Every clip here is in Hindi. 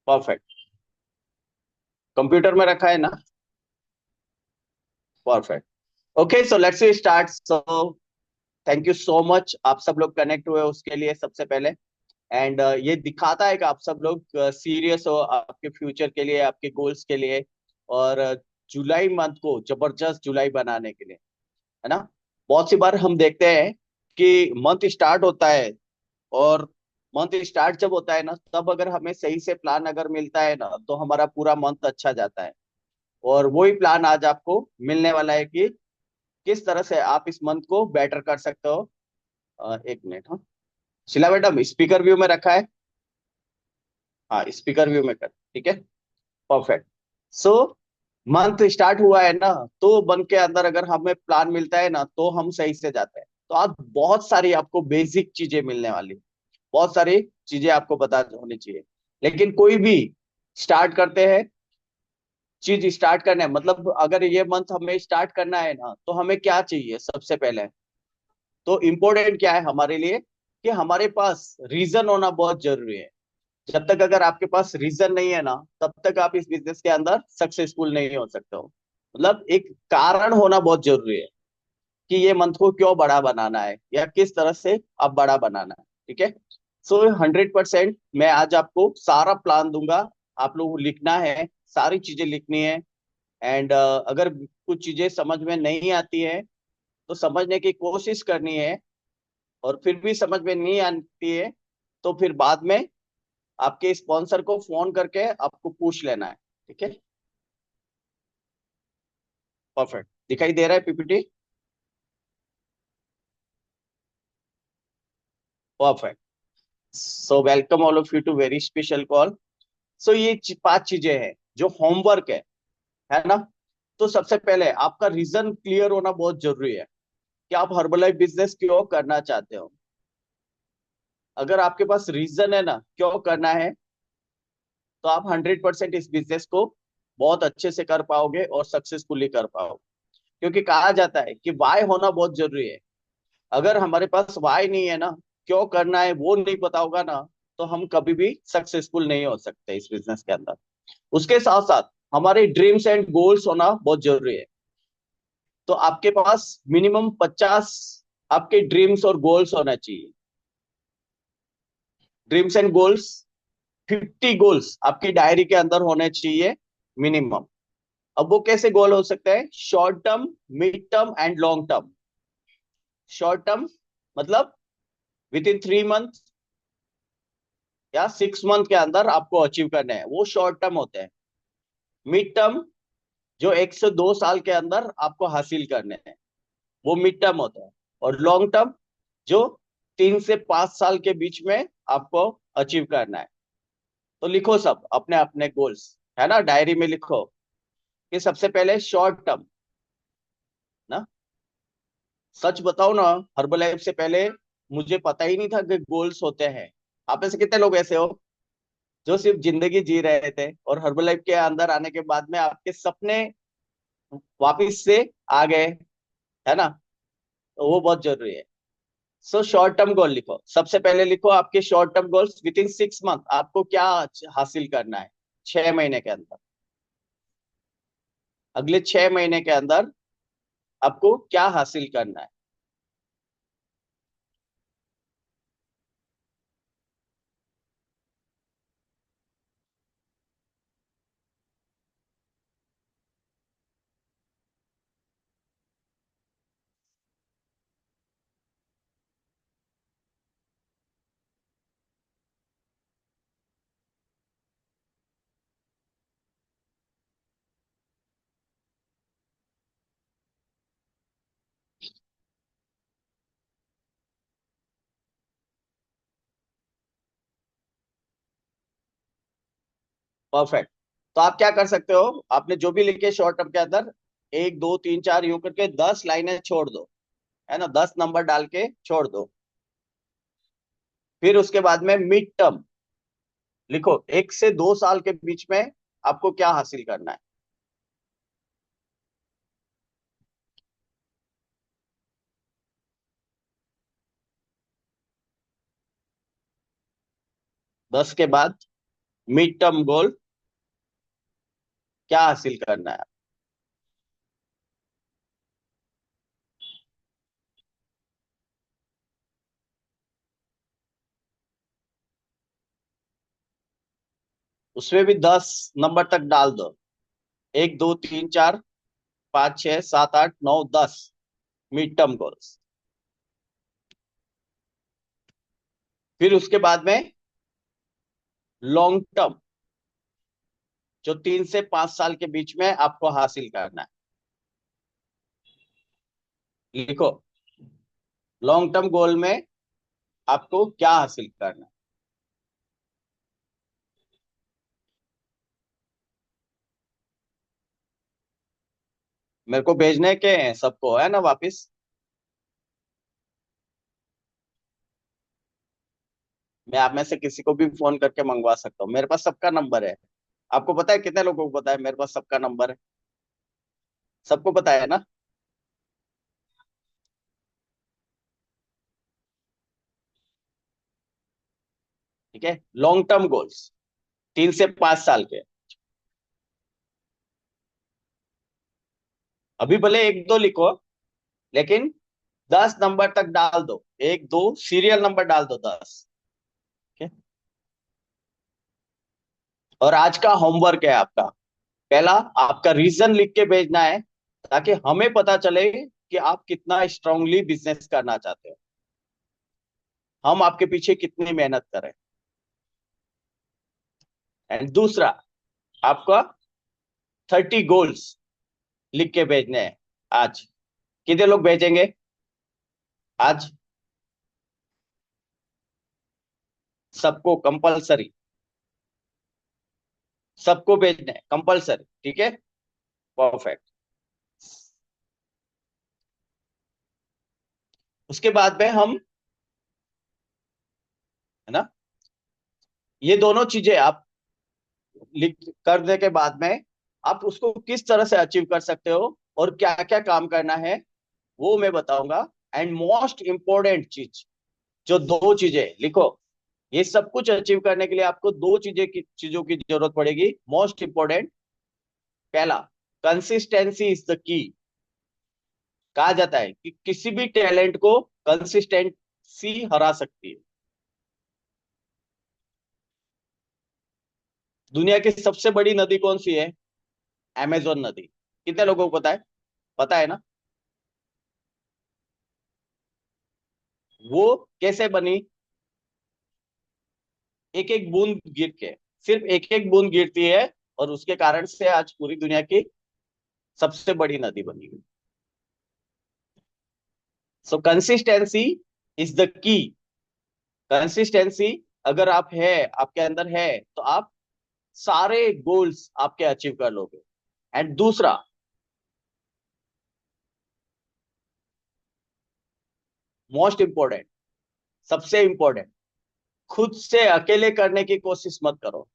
परफेक्ट। कंप्यूटर में रखा है ना? Perfect. Okay, so let's start. So thank you so much, आप सब लोग कनेक्ट हुए उसके लिए सबसे पहले। एंड ये दिखाता है कि आप सब लोग सीरियस हो आपके फ्यूचर के लिए, आपके गोल्स के लिए। और जुलाई मंथ को जबरदस्त जुलाई बनाने के लिए, है ना? बहुत सी बार हम देखते हैं कि मंथ स्टार्ट होता है, और मंथ स्टार्ट जब होता है ना, तब अगर हमें सही से प्लान अगर मिलता है ना, तो हमारा पूरा मंथ अच्छा जाता है। और वही प्लान आज आपको मिलने वाला है कि किस तरह से आप इस मंथ को बेटर कर सकते हो। एक मिनट, हाँ। शिला मैडम, स्पीकर व्यू में रखा है? हाँ, स्पीकर व्यू में कर, ठीक है। परफेक्ट। सो मंथ स्टार्ट हुआ है ना, तो मन के अंदर अगर हमें प्लान मिलता है ना, तो हम सही से जाते हैं। तो आज बहुत सारी आपको बेसिक चीजें मिलने वाली, बहुत सारी चीजें आपको पता होनी चाहिए। लेकिन कोई भी स्टार्ट करते हैं, चीज स्टार्ट करना है, मतलब अगर ये मंथ हमें स्टार्ट करना है ना, तो हमें क्या चाहिए सबसे पहले? तो इम्पोर्टेंट क्या है हमारे लिए, कि हमारे पास रीजन होना बहुत जरूरी है। जब तक अगर आपके पास रीजन नहीं है ना, तब तक आप इस बिजनेस के अंदर सक्सेसफुल नहीं हो सकते हो। मतलब एक कारण होना बहुत जरूरी है कि ये मंथ को क्यों बड़ा बनाना है, या किस तरह से अब बड़ा बनाना है। ठीक है। सो 100% मैं आज आपको सारा प्लान दूंगा। आप लोग को लिखना है, सारी चीजें लिखनी है। एंड अगर कुछ चीजें समझ में नहीं आती है, तो समझने की कोशिश करनी है। और फिर भी समझ में नहीं आती है, तो फिर बाद में आपके स्पॉन्सर को फोन करके आपको पूछ लेना है। ठीक है। परफेक्ट, दिखाई दे रहा है PPT? Perfect. So welcome all of you to very special call. So ये पांच चीजें हैं जो होमवर्क है ना? तो सबसे पहले आपका रीजन क्लियर होना बहुत जरूरी है कि आप हर्बलाइफ बिजनेस क्यों करना चाहते हो। अगर आपके पास रीजन है ना क्यों करना है, तो आप 100% इस बिजनेस को बहुत अच्छे से कर पाओगे और सक्सेसफुली कर पाओगे। क्योंकि कहा जाता है कि वाई होना बहुत जरूरी है। अगर हमारे पास वाई नहीं है ना, क्यों करना है वो नहीं पता होगा ना, तो हम कभी भी सक्सेसफुल नहीं हो सकते इस बिजनेस के अंदर। उसके साथ साथ हमारे ड्रीम्स एंड गोल्स होना बहुत जरूरी है। तो आपके पास मिनिमम 50 आपके ड्रीम्स और गोल्स होना चाहिए। ड्रीम्स एंड गोल्स, 50 गोल्स आपकी डायरी के अंदर होने चाहिए मिनिमम। अब वो कैसे गोल हो सकते हैं? Short term, mid term and long term. Short term मतलब विद इन 3 मंथ या 6 मंथ के अंदर आपको अचीव करने हैं, वो शॉर्ट टर्म होते हैं। मिड टर्म जो 1 से 2 साल के अंदर आपको हासिल करने हैं, वो मिड टर्म होता है। और लॉन्ग टर्म जो 3 से 5 साल के बीच में आपको अचीव करना है। तो लिखो सब अपने अपने गोल्स, है ना, डायरी में लिखो कि सबसे पहले शॉर्ट टर्म ना। सच बताओ ना, हर्बलाइफ से पहले मुझे पता ही नहीं था कि गोल्स होते हैं। आप में से कितने लोग ऐसे हो जो सिर्फ जिंदगी जी रहे थे, और हर्बलाइफ के अंदर आने के बाद में आपके सपने वापिस से आ गए, है ना? तो वो बहुत जरूरी है। सो शॉर्ट टर्म गोल लिखो, सबसे पहले लिखो आपके short term goals. With in 6 month आपको क्या हासिल करना है? 6 महीने के अंदर, अगले 6 महीने के अंदर आपको क्या हासिल करना है? परफेक्ट। तो आप क्या कर सकते हो, आपने जो भी लिखे शॉर्ट टर्म के अंदर, 1 2 3 4 यूं करके 10 लाइनें छोड़ दो, है ना, 10 नंबर डाल के छोड़ दो। फिर उसके बाद में मिड टर्म लिखो, 1 से 2 साल के बीच में आपको क्या हासिल करना है। 10 के बाद मिड टर्म गोल क्या हासिल करना है? उसमें भी 10 नंबर तक डाल दो। 1 2 3 4 5 6 7 8 9 10 मिड टर्म गोल्स। फिर उसके बाद में लॉन्ग टर्म, जो 3 से 5 साल के बीच में आपको हासिल करना है। लिखो, लॉन्ग टर्म गोल में आपको क्या हासिल करना है? मेरे को भेजने के हैं सबको, है ना, वापिस। मैं आप में से किसी को भी फोन करके मंगवा सकता हूँ, मेरे पास सबका नंबर है। आपको पता है कितने लोगों को पता है मेरे पास सबका नंबर है? सबको पता है ना? ठीक है, लॉन्ग टर्म गोल्स 3 से 5 साल के। अभी भले 1 2 लिखो, लेकिन 10 नंबर तक डाल दो। 1 2 सीरियल नंबर डाल दो 10। ठीक है। और आज का होमवर्क है आपका, पहला, आपका रीजन लिख के भेजना है, ताकि हमें पता चले कि आप कितना स्ट्रांगली बिजनेस करना चाहते हो, हम आपके पीछे कितनी मेहनत करें। एंड दूसरा, आपका 30 गोल्स लिख के भेजने हैं आज। कितने लोग भेजेंगे आज? सबको कंपलसरी, सबको भेजने हैं कंपलसरी, ठीक है। परफेक्ट। उसके बाद में हम, है ना, ये दोनों चीजें आप लिख करने के बाद में आप उसको किस तरह से अचीव कर सकते हो और क्या क्या काम करना है, वो मैं बताऊंगा। एंड मोस्ट इंपॉर्टेंट चीज, जो 2 चीजें लिखो, ये सब कुछ अचीव करने के लिए आपको 2 चीजों की जरूरत पड़ेगी, मोस्ट इंपॉर्टेंट। पहला, कंसिस्टेंसी इज द की। कहा जाता है कि किसी भी टैलेंट को कंसिस्टेंसी हरा सकती है। दुनिया की सबसे बड़ी नदी कौन सी है? अमेजोन नदी। कितने लोगों को पता है? पता है ना? वो कैसे बनी? एक एक बूंद गिर के, सिर्फ एक एक बूंद गिरती है, और उसके कारण से आज पूरी दुनिया की सबसे बड़ी नदी बनी हुई। सो consistency is the key. Consistency अगर आप है, आपके अंदर है, तो आप सारे गोल्स आपके अचीव कर लोगे। एंड दूसरा, मोस्ट इंपॉर्टेंट, सबसे इंपॉर्टेंट, खुद से अकेले करने की कोशिश मत करो।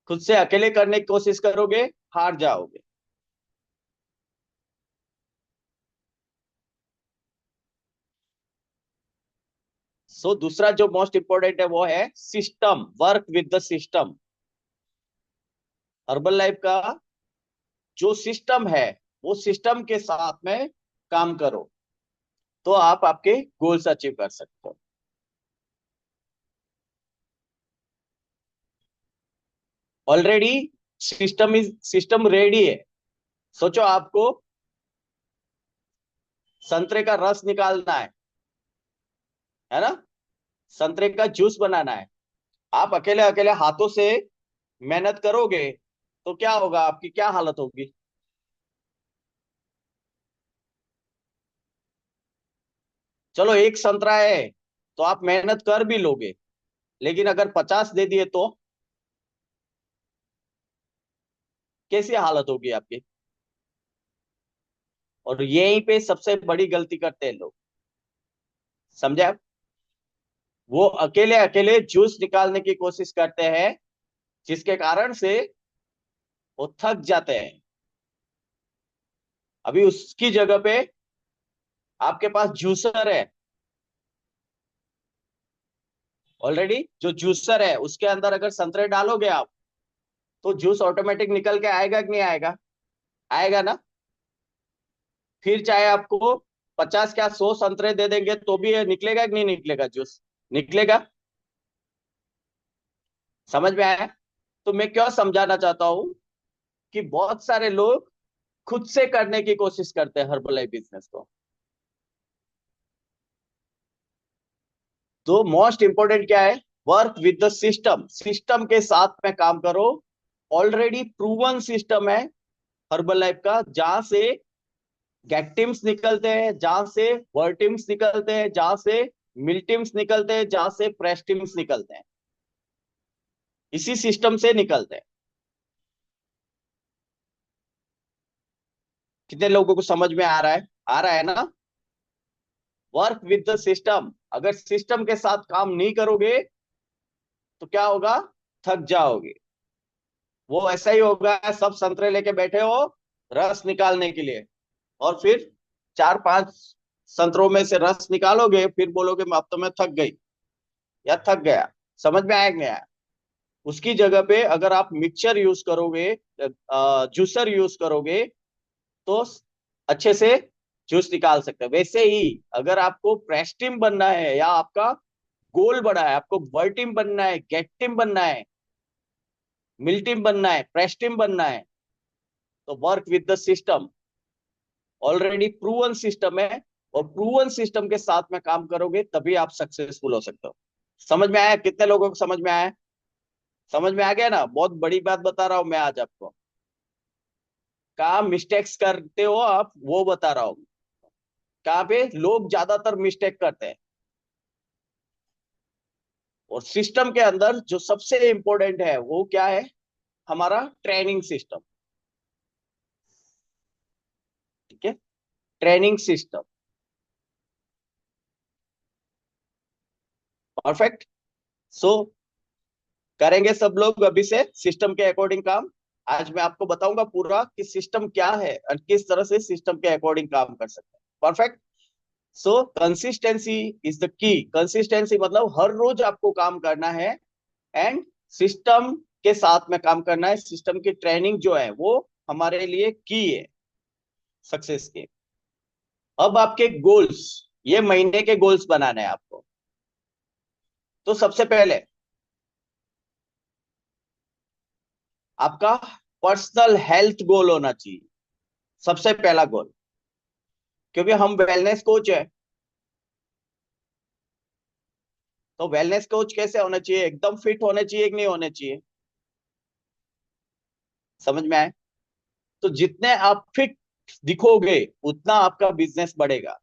खुद से अकेले करने की कोशिश करोगे, हार जाओगे। सो दूसरा जो मोस्ट इंपॉर्टेंट है वो है system, work with the system. Herbal life का जो सिस्टम है, वो सिस्टम के साथ में काम करो, तो आप आपके गोल्स अचीव कर सकते हो। ऑलरेडी सिस्टम रेडी है। सोचो, आपको संतरे का रस निकालना है ना, संतरे का जूस बनाना है। आप अकेले अकेले हाथों से मेहनत करोगे, तो क्या होगा, आपकी क्या हालत होगी? चलो, एक संतरा है तो आप मेहनत कर भी लोगे, लेकिन अगर 50 दे दिए तो कैसी हालत होगी आपकी? और यहीं पे सबसे बड़ी गलती करते हैं लोग, समझे आप? वो अकेले अकेले जूस निकालने की कोशिश करते हैं, जिसके कारण से वो थक जाते हैं। अभी उसकी जगह पे आपके पास जूसर है, ऑलरेडी जो जूसर है उसके अंदर अगर संतरे डालोगे आप, तो जूस ऑटोमेटिक निकल के आएगा कि नहीं आएगा? आएगा ना। फिर चाहे आपको 50 क्या 100 संतरे दे देंगे तो भी ये निकलेगा कि नहीं निकलेगा जूस? निकलेगा। समझ में आया? तो मैं क्या समझाना चाहता हूँ कि बहुत सारे लोग खुद से करने की कोशिश करते हैं हर्बल बिजनेस को। तो मोस्ट इंपोर्टेंट क्या है? Work with the system, system के साथ में काम करो। ऑलरेडी प्रूवन सिस्टम है हर्बल लाइफ का, जहां से गेट टीम्स निकलते हैं, जहां से वर्ड टीम्स निकलते हैं, जहां से मिल टीम्स निकलते हैं, जहां से प्रेस टीम्स निकलते हैं, इसी सिस्टम से निकलते हैं। कितने लोगों को समझ में आ रहा है? आ रहा है ना? Work with the system. अगर सिस्टम के साथ काम नहीं करोगे तो क्या होगा? थक जाओगे। वो ऐसा ही होगा, सब संतरे लेके बैठे हो रस निकालने के लिए, और फिर 4-5 संतरों में से रस निकालोगे, फिर बोलोगे अब तो मैं थक गई या थक गया। समझ में आया कि नहीं आया? उसकी जगह पे अगर आप मिक्सचर यूज करोगे, जूसर यूज करोगे, तो अच्छे से जूस निकाल सकते हैं। वैसे ही अगर आपको प्रेस टीम बनना है, या आपका गोल बड़ा है, आपको वर्ल्ड टीम बनना है, गेट टीम बनना है, मिल टीम बनना है, प्रेस टीम बनना है, तो work with the system. Already proven system है, और प्रूवन सिस्टम के साथ में काम करोगे तभी आप सक्सेसफुल हो सकते हो। समझ में आया? कितने लोगों को समझ में आया? समझ में आ गया ना? बहुत बड़ी बात बता रहा हूं मैं आज आपको। कहाँ मिस्टेक्स करते हो आप वो बता रहा हूँ। कहाँ पे लोग ज्यादातर मिस्टेक करते हैं। और सिस्टम के अंदर जो सबसे इंपॉर्टेंट है वो क्या है? हमारा ट्रेनिंग सिस्टम। ठीक है, ट्रेनिंग सिस्टम। परफेक्ट। सो करेंगे सब लोग अभी से सिस्टम के अकॉर्डिंग काम। आज मैं आपको बताऊंगा पूरा कि सिस्टम क्या है और किस तरह से सिस्टम के अकॉर्डिंग काम कर सकते हैं। Perfect. So consistency is the key. Consistency मतलब हर रोज आपको काम करना है, एंड सिस्टम के साथ में काम करना है। सिस्टम की ट्रेनिंग जो है वो हमारे लिए की है सक्सेस के। अब आपके गोल्स, ये महीने के गोल्स बनाने हैं आपको। तो सबसे पहले आपका पर्सनल हेल्थ गोल होना चाहिए, सबसे पहला गोल। क्योंकि हम वेलनेस कोच है, तो वेलनेस कोच कैसे होना चाहिए? एकदम फिट होने चाहिए कि नहीं होने चाहिए? समझ में आए? तो जितने आप फिट दिखोगे उतना आपका बिजनेस बढ़ेगा,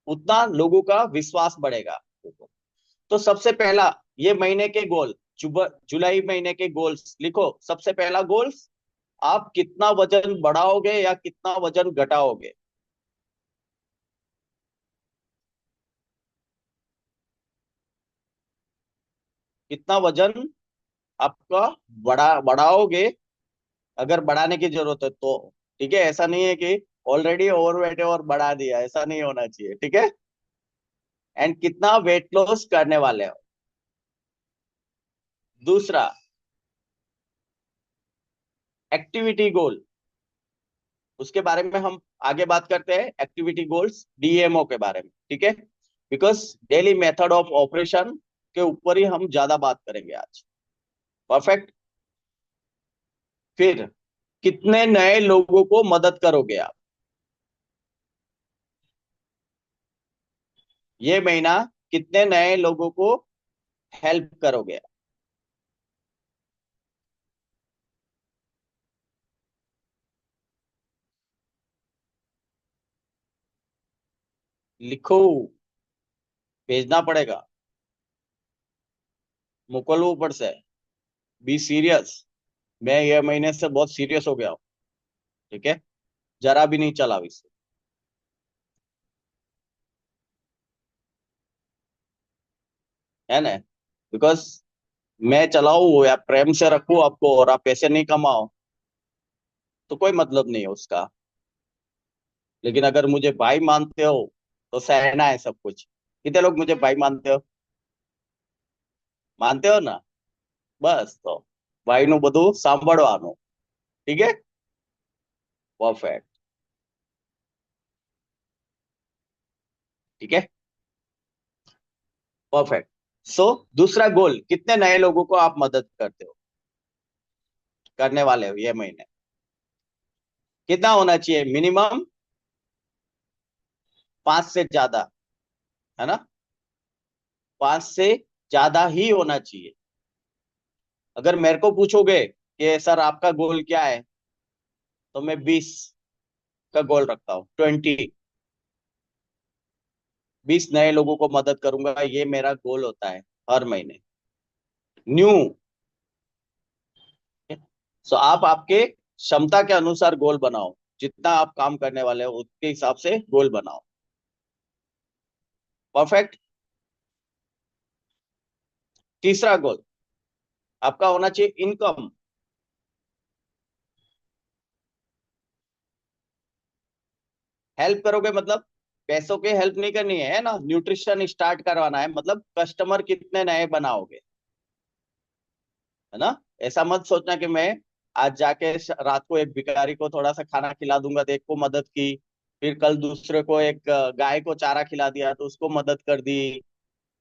उतना लोगों का विश्वास बढ़ेगा। तो सबसे पहला ये महीने के गोल, जुलाई महीने के गोल्स लिखो। सबसे पहला गोल्स, आप कितना वजन बढ़ाओगे या कितना वजन घटाओगे? कितना वजन आपका बढ़ाओगे, अगर बढ़ाने की जरूरत है तो। ठीक है, ऐसा नहीं है कि ऑलरेडी ओवरवेट है और बढ़ा दिया, ऐसा नहीं होना चाहिए। ठीक है। एंड कितना वेट लॉस करने वाले हो? दूसरा, एक्टिविटी गोल। उसके बारे में हम आगे बात करते हैं, एक्टिविटी गोल्स डीएमओ के बारे में। ठीक है, because daily method of operation के ऊपर ही हम ज्यादा बात करेंगे आज। परफेक्ट। फिर कितने नए लोगों को मदद करोगे आप ये महीना? कितने नए लोगों को हेल्प करोगे? लिखो, भेजना पड़ेगा, मोकलो ऊपर से। Be serious. मैं ये महीने से बहुत सीरियस हो गया हूँ। ठीक है, जरा भी नहीं चला इससे। है ना? बिकॉज मैं चलाऊ या प्रेम से रखूं आपको और आप पैसे नहीं कमाओ, तो कोई मतलब नहीं है उसका। लेकिन अगर मुझे भाई मानते हो तो सहना है सब कुछ। कितने लोग मुझे भाई मानते हो? માનતે હો ના? બસ તો ભાઈનું બધું સાંભળવાનું. ઠીક હે? परफेक्ट. ठीक है, परफेक्ट. सो दूसरा गोल, कितने नए लोगों को आप मदद करते हो, करने वाले हो ये महीने? कितना होना चाहिए मिनिमम? 5 से ज्यादा, है ना? 5 से ज्यादा ही होना चाहिए. अगर मेरे को पूछोगे कि सर आपका गोल क्या है, तो मैं 20 का गोल रखता हूँ. 20 नए लोगों को मदद करूंगा, ये मेरा गोल होता है हर महीने. न्यू. सो आप आपके क्षमता के अनुसार गोल बनाओ. जितना आप काम करने वाले हो उसके हिसाब से गोल बनाओ. परफेक्ट. तीसरा गोल आपका होना चाहिए इनकम. हेल्प करोगे मतलब पैसों की हेल्प नहीं करनी है ना, न्यूट्रिशन स्टार्ट करवाना है, मतलब कस्टमर कितने नए बनाओगे, है ना? ऐसा मत सोचना कि मैं आज जाके रात को एक भिखारी को थोड़ा सा खाना खिला दूंगा तो एक को मदद की, फिर कल दूसरे को एक गाय को चारा खिला दिया तो उसको मदद कर दी.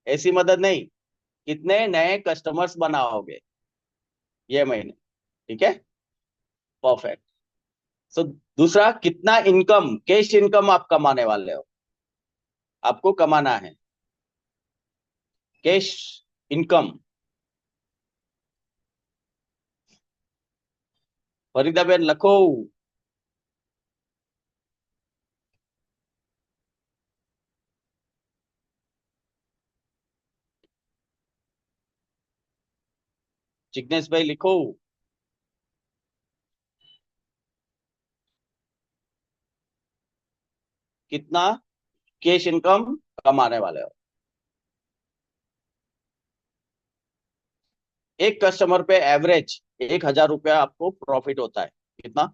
ऐसी मदद नहीं. कितने नए कस्टमर्स बनाओगे ये महीने. ठीक है, परफेक्ट. सो दूसरा, कितना इनकम, कैश इनकम आप कमाने वाले हो, आपको कमाना है कैश इनकम. फरीदाबेन लखो. जिग्नेश भाई लिखो. कितना कैश इनकम कमाने वाले हो? एक कस्टमर पे एवरेज 1,000 रुपया आपको प्रॉफिट होता है. कितना?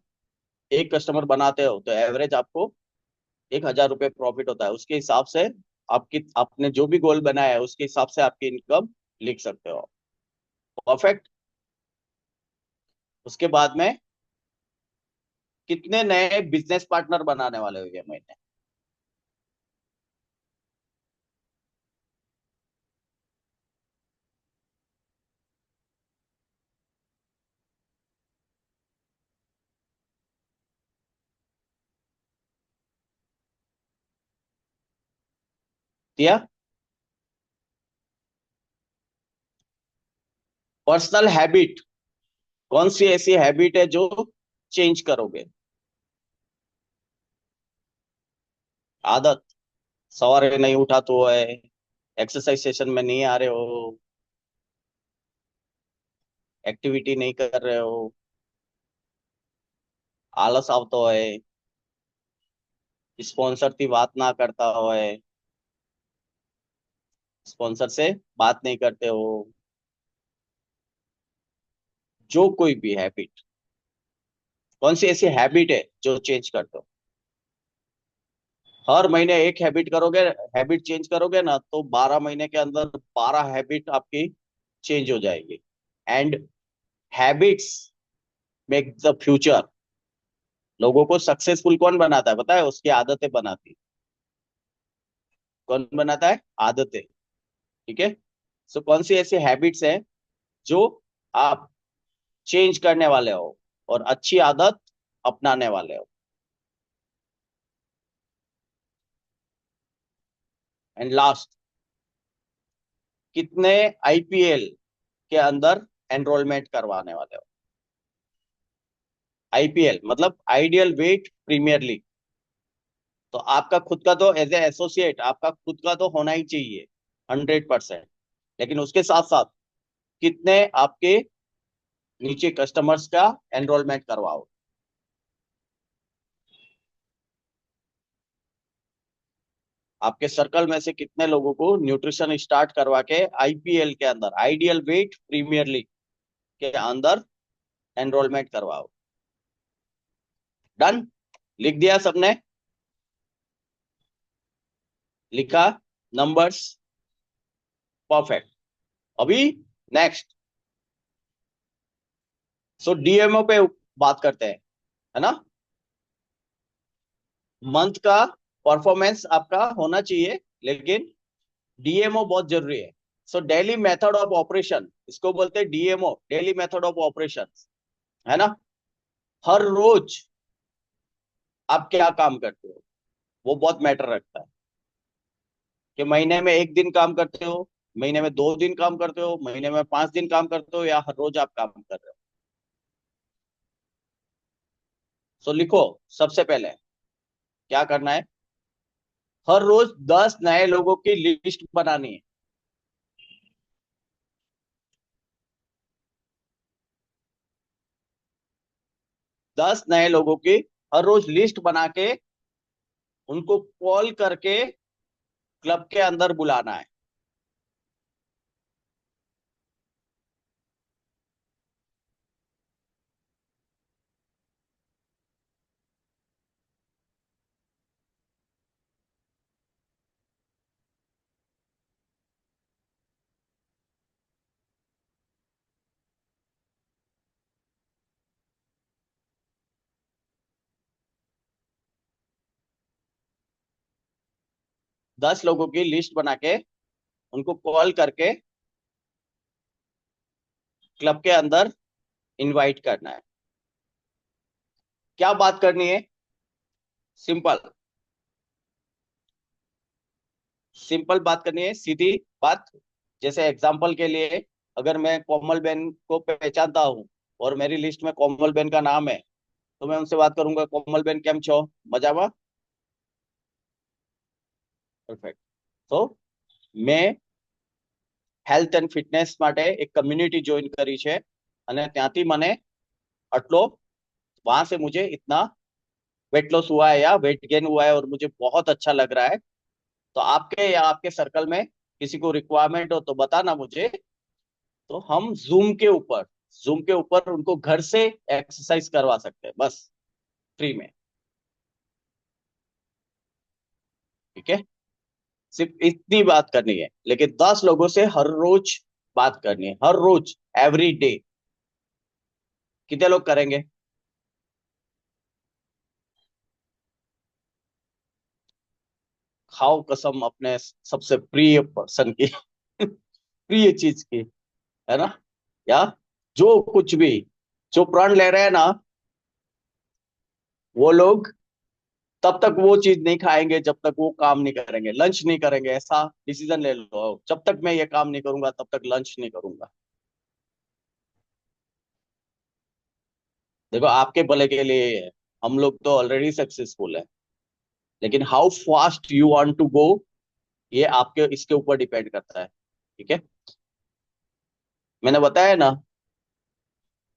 एक कस्टमर बनाते हो तो एवरेज आपको 1,000 रुपये प्रॉफिट होता है. उसके हिसाब से आपकी, आपने जो भी गोल बनाया है उसके हिसाब से आपकी इनकम लिख सकते हो. परफेक्ट. उसके बाद में कितने नए बिजनेस पार्टनर बनाने वाले हो ये महीने? दिया. पर्सनल हैबिट, कौन सी ऐसी हैबिट है जो चेंज करोगे? आदत. सवारे नहीं उठा तो है, एक्सरसाइज सेशन में नहीं आ रहे हो, एक्टिविटी नहीं कर रहे हो, आलस આવતો है, स्पॉन्सर की बात ना करता हो है, स्पॉन्सर से बात नहीं करते हो, जो कोई भी हैबिट, कौन सी ऐसी हैबिट है जो चेंज करते हो? हर महीने एक हैबिट करोगे, हैबिट चेंज करोगे ना, तो 12 महीने के अंदर 12 हैबिट आपकी चेंज हो जाएगी. And habits make the future. लोगों को सक्सेसफुल कौन बनाता है पता है? उसकी आदतें बनाती. कौन बनाता है? आदतें. ठीक है. सो कौन सी ऐसी हैबिट्स है जो आप चेंज करने वाले हो और अच्छी आदत अपनाने वाले हो? एंड लास्ट, कितने आईपीएल के अंदर एनरोलमेंट करवाने वाले हो? आईपीएल मतलब आइडियल वेट प्रीमियर लीग. तो आपका खुद का तो एज ए एसोसिएट आपका खुद का तो होना ही चाहिए 100%. लेकिन उसके साथ साथ कितने आपके नीचे कस्टमर्स का एनरोलमेंट करवाओ? आपके सर्कल में से कितने लोगों को न्यूट्रिशन स्टार्ट करवा के आईपीएल के अंदर, आइडियल वेट प्रीमियर लीग के अंदर एनरोलमेंट करवाओ? डन. लिख दिया सबने? लिखा नंबर्स? परफेक्ट. अभी नेक्स्ट, सो डीएमओ पे बात करते हैं, है ना। मंथ का परफॉर्मेंस आपका होना चाहिए, लेकिन डीएमओ बहुत जरूरी है। So daily method of operation, इसको बोलते हैं DMO, daily method of operation, है ना। हर रोज आप क्या काम करते हो, वो बहुत मैटर रखता है, कि महीने में एक दिन काम करते हो, महीने में 2 दिन काम करते हो, महीने में 5 दिन काम करते हो, या हर रोज आप काम कर रहे हो। सो लिखो, सबसे पहले क्या करना है, हर रोज 10 नए लोगों की लिस्ट बनानी है। 10 नए लोगों की हर रोज लिस्ट बना के उनको कॉल करके क्लब के अंदर बुलाना है। 10 लोगों की लिस्ट बना के उनको कॉल करके क्लब के अंदर इनवाइट करना है। क्या बात करनी है, सिंपल, सिंपल बात करनी है, सीधी बात। जैसे एग्जांपल के लिए, अगर मैं कोमल बेन को पहचानता हूँ और मेरी लिस्ट में कोमल बेन का नाम है, तो मैं उनसे बात करूंगा, कोमल बेन केम छो, मजामा। परफेक्ट। तो મેં હેલ્થ એન્ડ ફિટનેસ માટે એક કમ્યુનિટી જોઈન કરી છે, અને ત્યાંથી મને આટલો, वहां से मुझे इतना वेट लॉस हुआ है या वेट गेन हुआ है और मुझे बहुत अच्छा लग रहा है। तो आपके या आपके सर्कल में किसी को रिक्वायरमेंट हो तो बताना मुझे। तो हम जूम के ऊपर उनको घर से एक्सरसाइज करवा सकते हैं, बस, फ्री में। ठीक है, सिर्फ इतनी बात करनी है, लेकिन 10 लोगों से हर रोज बात करनी है, हर रोज, एवरी डे। कितने लोग करेंगे? खाओ कसम अपने सबसे प्रिय पर्सन की, प्रिय चीज की, है ना। या जो कुछ भी, जो प्रण ले रहे हैं ना, वो लोग तब तक वो चीज नहीं खाएंगे जब तक वो काम नहीं करेंगे, लंच नहीं करेंगे। ऐसा डिसीजन ले लो, जब तक मैं ये काम नहीं करूंगा तब तक लंच नहीं करूंगा। देखो, आपके भले के लिए ये है। हम लोग तो ऑलरेडी सक्सेसफुल है, लेकिन how fast you want to go, ये आपके इसके ऊपर डिपेंड करता है। ठीक है, मैंने बताया ना,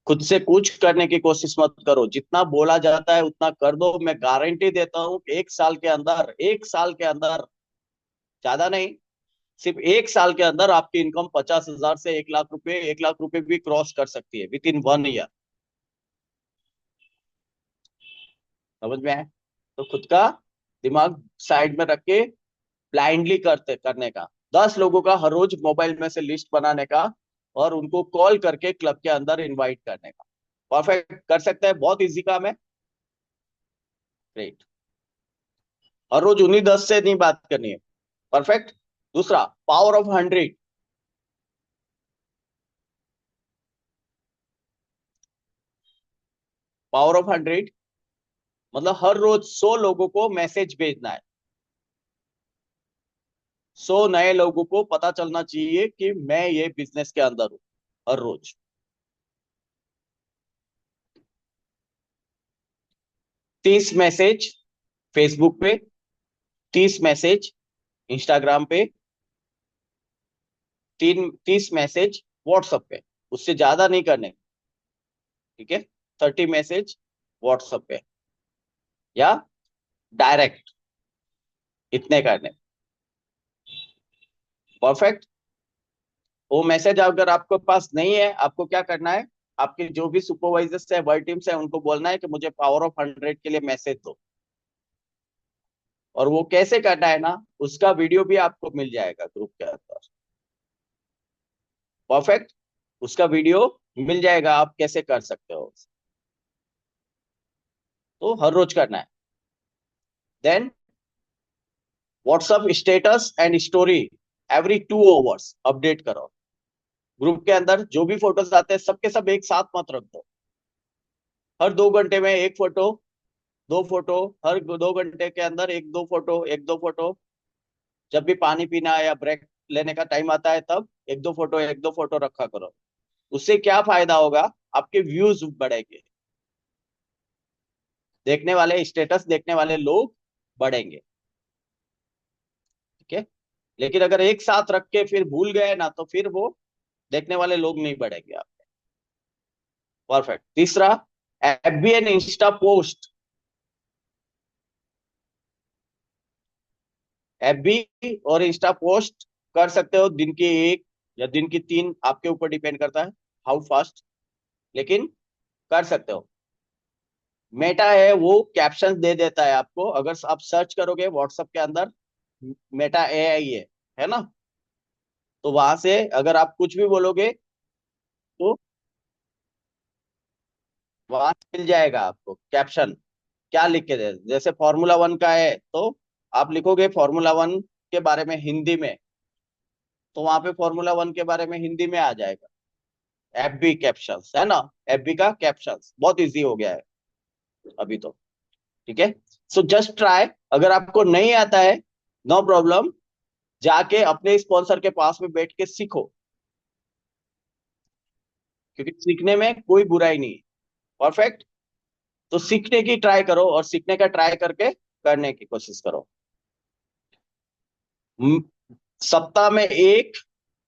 खुद से कुछ करने की कोशिश मत करो, जितना बोला जाता है उतना कर दो। मैं गारंटी देता हूँ कि 1 साल के अंदर, 1 साल के अंदर, ज्यादा नहीं, सिर्फ 1 साल के अंदर आपकी इनकम 50,000 से 1 लाख रुपए, 1 लाख रुपए भी क्रॉस कर सकती है विद इन 1 ईयर। समझ में आए? तो खुद का दिमाग साइड में रख के ब्लाइंडली करने का, 10 लोगों का हर रोज मोबाइल में से लिस्ट बनाने का, और उनको कॉल करके क्लब के अंदर इनवाइट करने का। परफेक्ट, कर सकते हैं, बहुत इजी काम है। ग्रेट। हर रोज उन्हीं 10 से नहीं बात करनी है। परफेक्ट। दूसरा, पावर ऑफ 100। पावर ऑफ 100 मतलब हर रोज 100 लोगों को मैसेज भेजना है। 100 नए लोगों को पता चलना चाहिए कि मैं ये बिजनेस के अंदर हूं, हर रोज। 30 मैसेज फेसबुक पे, 30 मैसेज इंस्टाग्राम पे, 30 मैसेज व्हाट्सएप पे। उससे ज्यादा नहीं करने। ठीक है, 30 मैसेज व्हाट्सएप पे, या डायरेक्ट, इतने करने। परफेक्ट। वो मैसेज अगर आपके पास नहीं है, आपको क्या करना है, आपके जो भी सुपरवाइजर्स है, वर्ड टीम्स है, उनको बोलना है कि मुझे पावर ऑफ 100 के लिए मैसेज दो। और वो कैसे करना है ना, उसका वीडियो भी आपको मिल जाएगा ग्रुप के अंदर। परफेक्ट। उसका वीडियो मिल जाएगा, आप कैसे कर सकते हो। तो हर रोज करना है। Then WhatsApp status and story every 2 hours update करो। ग्रुप के अंदर जो भी फोटोज आते हैं सबके सब एक साथ मत रख दो। हर 2 घंटे में एक फोटो, 2 फोटो, हर 2 घंटे के अंदर एक दो फोटो, एक दो फोटो। जब भी पानी पीना या ब्रेक लेने का टाइम आता है तब एक दो फोटो, एक दो फोटो रखा करो। उससे क्या फायदा होगा, आपके व्यूज बढ़ेंगे, देखने वाले, स्टेटस देखने वाले लोग बढ़ेंगे। ठीक है। लेकिन अगर एक साथ रख के फिर भूल गए ना, तो फिर वो देखने वाले लोग नहीं बढ़ेंगे आप। परफेक्ट। तीसरा, FB and Insta post. FB और इंस्टा पोस्ट कर सकते हो दिन की एक या दिन की 3, आपके ऊपर डिपेंड करता है हाउ फास्ट, लेकिन कर सकते हो। मेटा है वो कैप्शन दे देता है आपको, अगर आप सर्च करोगे व्हाट्सएप के अंदर, मेटा एआई है ना, तो वहां से अगर आप कुछ भी बोलोगे तो वहां से मिल जाएगा आपको कैप्शन। क्या लिख के दे, जैसे Formula 1 का है तो आप लिखोगे Formula 1 के बारे में हिंदी में, तो वहां पे Formula 1 के बारे में हिंदी में आ जाएगा। एफबी कैप्शंस है ना, एफबी का कैप्शंस बहुत इजी हो गया है अभी तो। ठीक है। सो जस्ट ट्राई, अगर आपको नहीं आता है नो प्रॉब्लम, जाके अपने स्पॉन्सर के पास में बैठ के सीखो, क्योंकि सीखने में कोई बुराई नहीं है। परफेक्ट। तो सीखने की ट्राई करो, और सीखने का ट्राई करके करने की कोशिश करो। म- सप्ताह में एक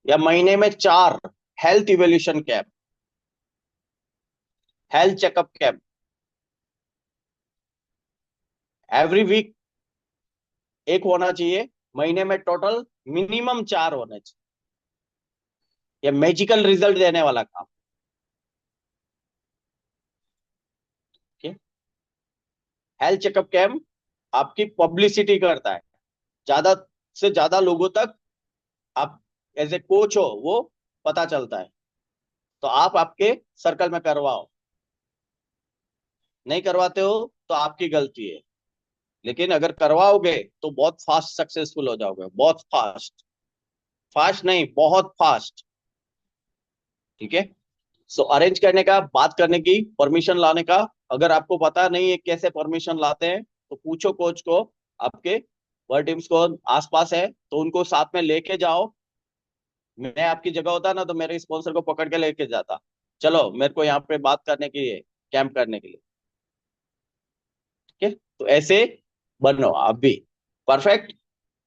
या महीने में 4 health evolution camp, health checkup camp every week एक होना चाहिए। महीने में टोटल मिनिमम 4 होने चाहिए। ये मैजिकल रिजल्ट देने वाला काम। ठीक है। हेल्थ चेकअप कैंप आपकी पब्लिसिटी करता है, ज्यादा से ज्यादा लोगों तक आप एज ए कोच हो वो पता चलता है। तो आप आपके सर्कल में करवाओ, नहीं करवाते हो तो आपकी गलती है। लेकिन अगर करवाओगे तो बहुत फास्ट सक्सेसफुल हो जाओगे, बहुत फास्ट। फास्ट नहीं, बहुत फास्ट। ठीक है। सो अरेंज करने का, बात करने की, परमिशन लाने का, अगर आपको पता नहीं है कैसे परमिशन लाते हैं तो पूछो कोच को। आपके वर्ल्ड टीम्स को आसपास है तो उनको साथ में लेके जाओ। मैं आपकी जगह होता ना तो मेरे स्पॉन्सर को पकड़ के लेके जाता, चलो मेरे को यहाँ पे बात करने के लिए, कैंप करने के लिए। ठीक है। तो ऐसे बनो आप भी। परफेक्ट।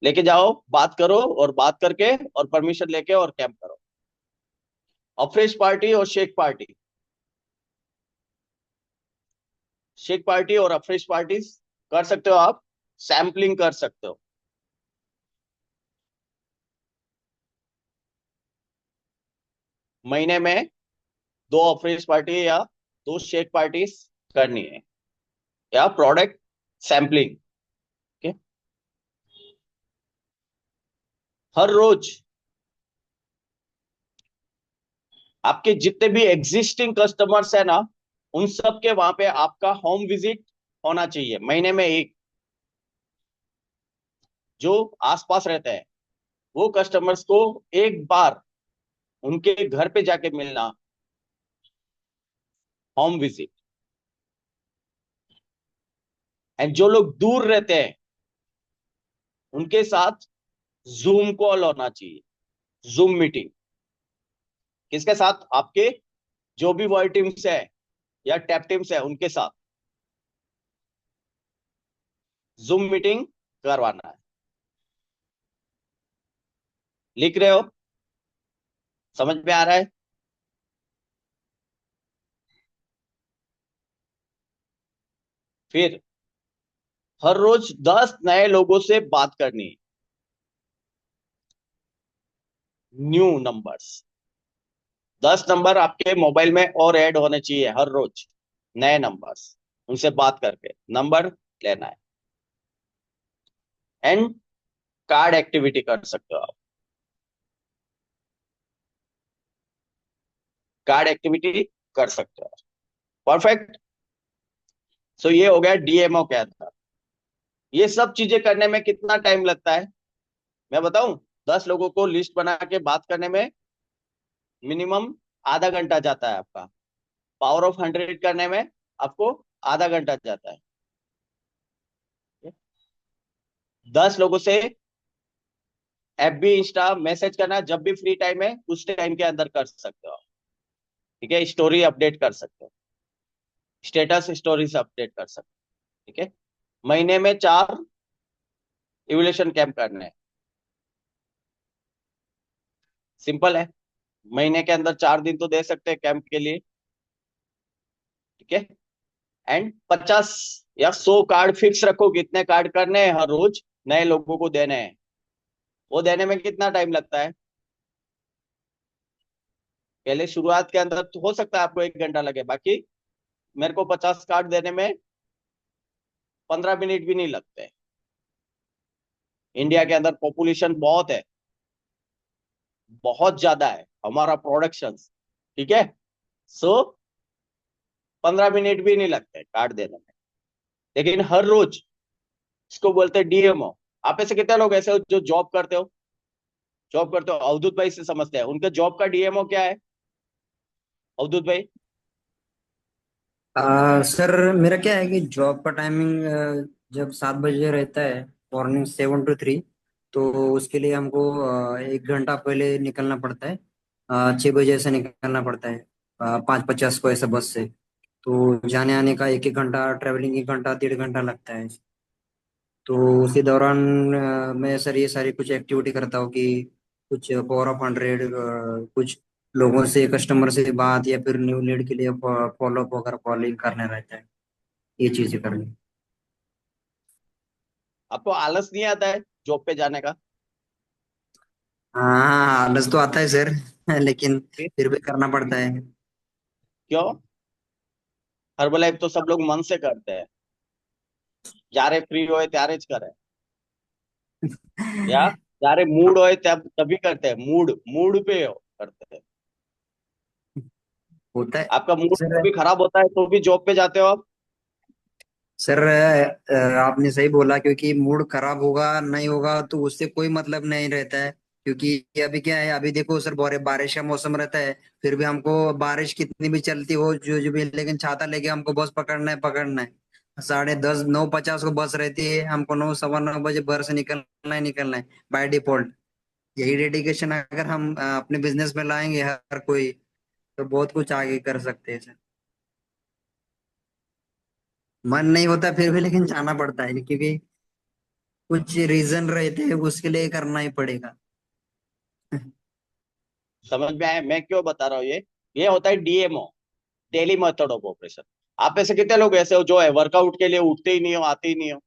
लेके जाओ, बात करो, और बात करके और परमिशन लेके और कैंप करो। अफ्रेश पार्टी और शेक पार्टी, शेक पार्टी और अफ्रेश पार्टी कर सकते हो आप, सैम्पलिंग कर सकते हो। महीने में 2 अफ्रेश पार्टी या 2 शेक पार्टीज करनी है, या प्रोडक्ट सैम्पलिंग। okay? हर रोज आपके जितने भी एग्जिस्टिंग कस्टमर्स है ना, उन सब के वहां पे आपका होम विजिट होना चाहिए महीने में एक। जो आसपास रहते हैं वो कस्टमर्स को एक बार उनके घर पे जाके मिलना, होम विजिट। एंड जो लोग दूर रहते हैं उनके साथ जूम कॉल होना चाहिए, जूम मीटिंग। किसके साथ, आपके जो भी वर्ल्ड टीम्स है या टैप टीम्स है उनके साथ जूम मीटिंग करवाना है। लिख रहे हो, समझ में आ रहा है। फिर हर रोज 10 नए लोगों से बात करनी है, न्यू नंबर्स। 10 नंबर आपके मोबाइल में और ऐड होने चाहिए हर रोज, नए नंबर्स। उनसे बात करके नंबर लेना है। एंड कार्ड एक्टिविटी कर सकते हो आप। कार्ड एक्टिविटी कर सकते हो। परफेक्ट। सो ये हो गया डीएमओ के अंदर। ये सब चीजें करने में कितना टाइम लगता है मैं बताऊं? 10 लोगों को लिस्ट बना के बात करने में मिनिमम आधा घंटा जाता है आपका। पावर ऑफ 100 करने में आपको आधा घंटा जाता है। 10 लोगों से FB इंस्टा मैसेज करना जब भी फ्री टाइम है उस टाइम के अंदर कर सकते हो। ठीक है, स्टोरी अपडेट कर सकते हो, स्टेटस स्टोरीज अपडेट कर सकते हो। ठीक है, महीने में 4 इवोल्यूशन कैंप करने हैं। सिंपल है, महीने के अंदर 4 दिन तो दे सकते हैं कैंप के लिए। ठीक है, एंड 50 या 100 कार्ड फिक्स रखो, कितने कार्ड करने हैं हर रोज नए लोगों को देने हैं। वो देने में कितना टाइम लगता है? पहले शुरुआत के अंदर तो हो सकता है आपको 1 घंटा लगे, बाकी मेरे को 50 कार्ड देने में 15 मिनट भी नहीं लगते। इंडिया के अंदर पॉपुलेशन बहुत है, बहुत ज्यादा है हमारा प्रोडक्शन। ठीक है, सो 15 मिनट भी नहीं लगते कार्ड देने में। लेकिन हर रोज, इसको बोलते हैं डीएमओ। आप ऐसे कितने लोग ऐसे हो जो जॉब करते हो? अवधूत भाई से समझते हैं, उनके जॉब का डीएमओ क्या है अवधूत भाई? सर मेरा क्या है कि जॉब का टाइमिंग जब 7 बजे रहता है, मॉर्निंग 7 to 3। तो उसके लिए हमको 1 घंटा पहले निकलना पड़ता है। 6 बजे से निकलना पड़ता है, 5:50 को ऐसा बस से। तो जाने आने का 1-1 घंटा, ट्रैवलिंग 1 घंटा 1.5 घंटा लगता है। तो उसी दौरान मैं सर ये सारी कुछ एक्टिविटी करता हूँ कि कुछ पावर ऑफ 100, कुछ लोगों से, कस्टमर से बात, या फिर न्यू लीड के लिए फॉलो अप वगैरह कॉलिंग करने रहता है, ये चीजें करनी। आपको आलस नहीं आता है जॉब पे जाने का? हाँ, आलस तो आता है सर लेकिन फिर फिर भी करना पड़ता है। क्यों? हर्बलाइफ तो सब लोग मन से करते हैं, जारे फ्री होए त्यारे ज करे, या जारे मूड होए तब तभी करते हैं, मूड मूड पे हो करते हैं। होता है आपका मूड सर। कभी खराब होता है तो भी जॉब पे जाते हो आप? सर आपने सही बोला, क्योंकि मूड खराब होगा नहीं होगा तो उससे कोई मतलब नहीं रहता है। क्योंकि अभी क्या है, अभी देखो सर, बारिश का मौसम रहता है, फिर भी हमको बारिश कितनी भी चलती हो जो जो भी, लेकिन छाता लेके हमको बस पकड़ना है। 10:30, 9:50 को बस रहती है, हमको 9, 9:15 बजे घर से निकलना ही निकलना है बाय डिफॉल्ट। यही डेडिकेशन अगर हम अपने बिजनेस में लाएंगे हर कोई, तो बहुत कुछ आगे कर सकते हैं सर। मन नहीं होता फिर भी, लेकिन जाना पड़ता है क्योंकि कुछ रीजन रहते हैं, उसके लिए करना ही पड़ेगा। समझ में आया मैं क्यों बता रहा हूँ? ये होता है DMO, daily method of operation. आप में से कितने लोग ऐसे हो जो है वर्कआउट के लिए उठते ही नहीं हो, आते ही नहीं हो?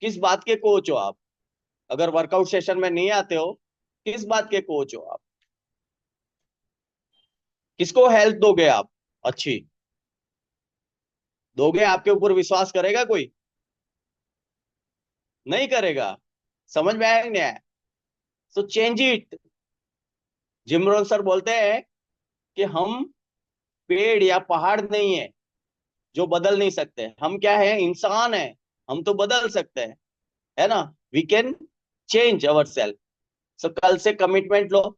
किस बात के कोच हो आप? अगर वर्कआउट सेशन में नहीं आते हो, किस बात के कोच हो आप? किसको हेल्प दोगे आप अच्छी? दोगे? आपके ऊपर विश्वास करेगा कोई? नहीं करेगा। समझ में आया नहीं आया? So change it. Jim Rohn sir बोलते हैं कि हम पेड़ या पहाड़ नहीं है जो बदल नहीं सकते, हम क्या है, इंसान है। हम तो बदल सकते हैं, है ना? We can change our self. So कल से कमिटमेंट लो,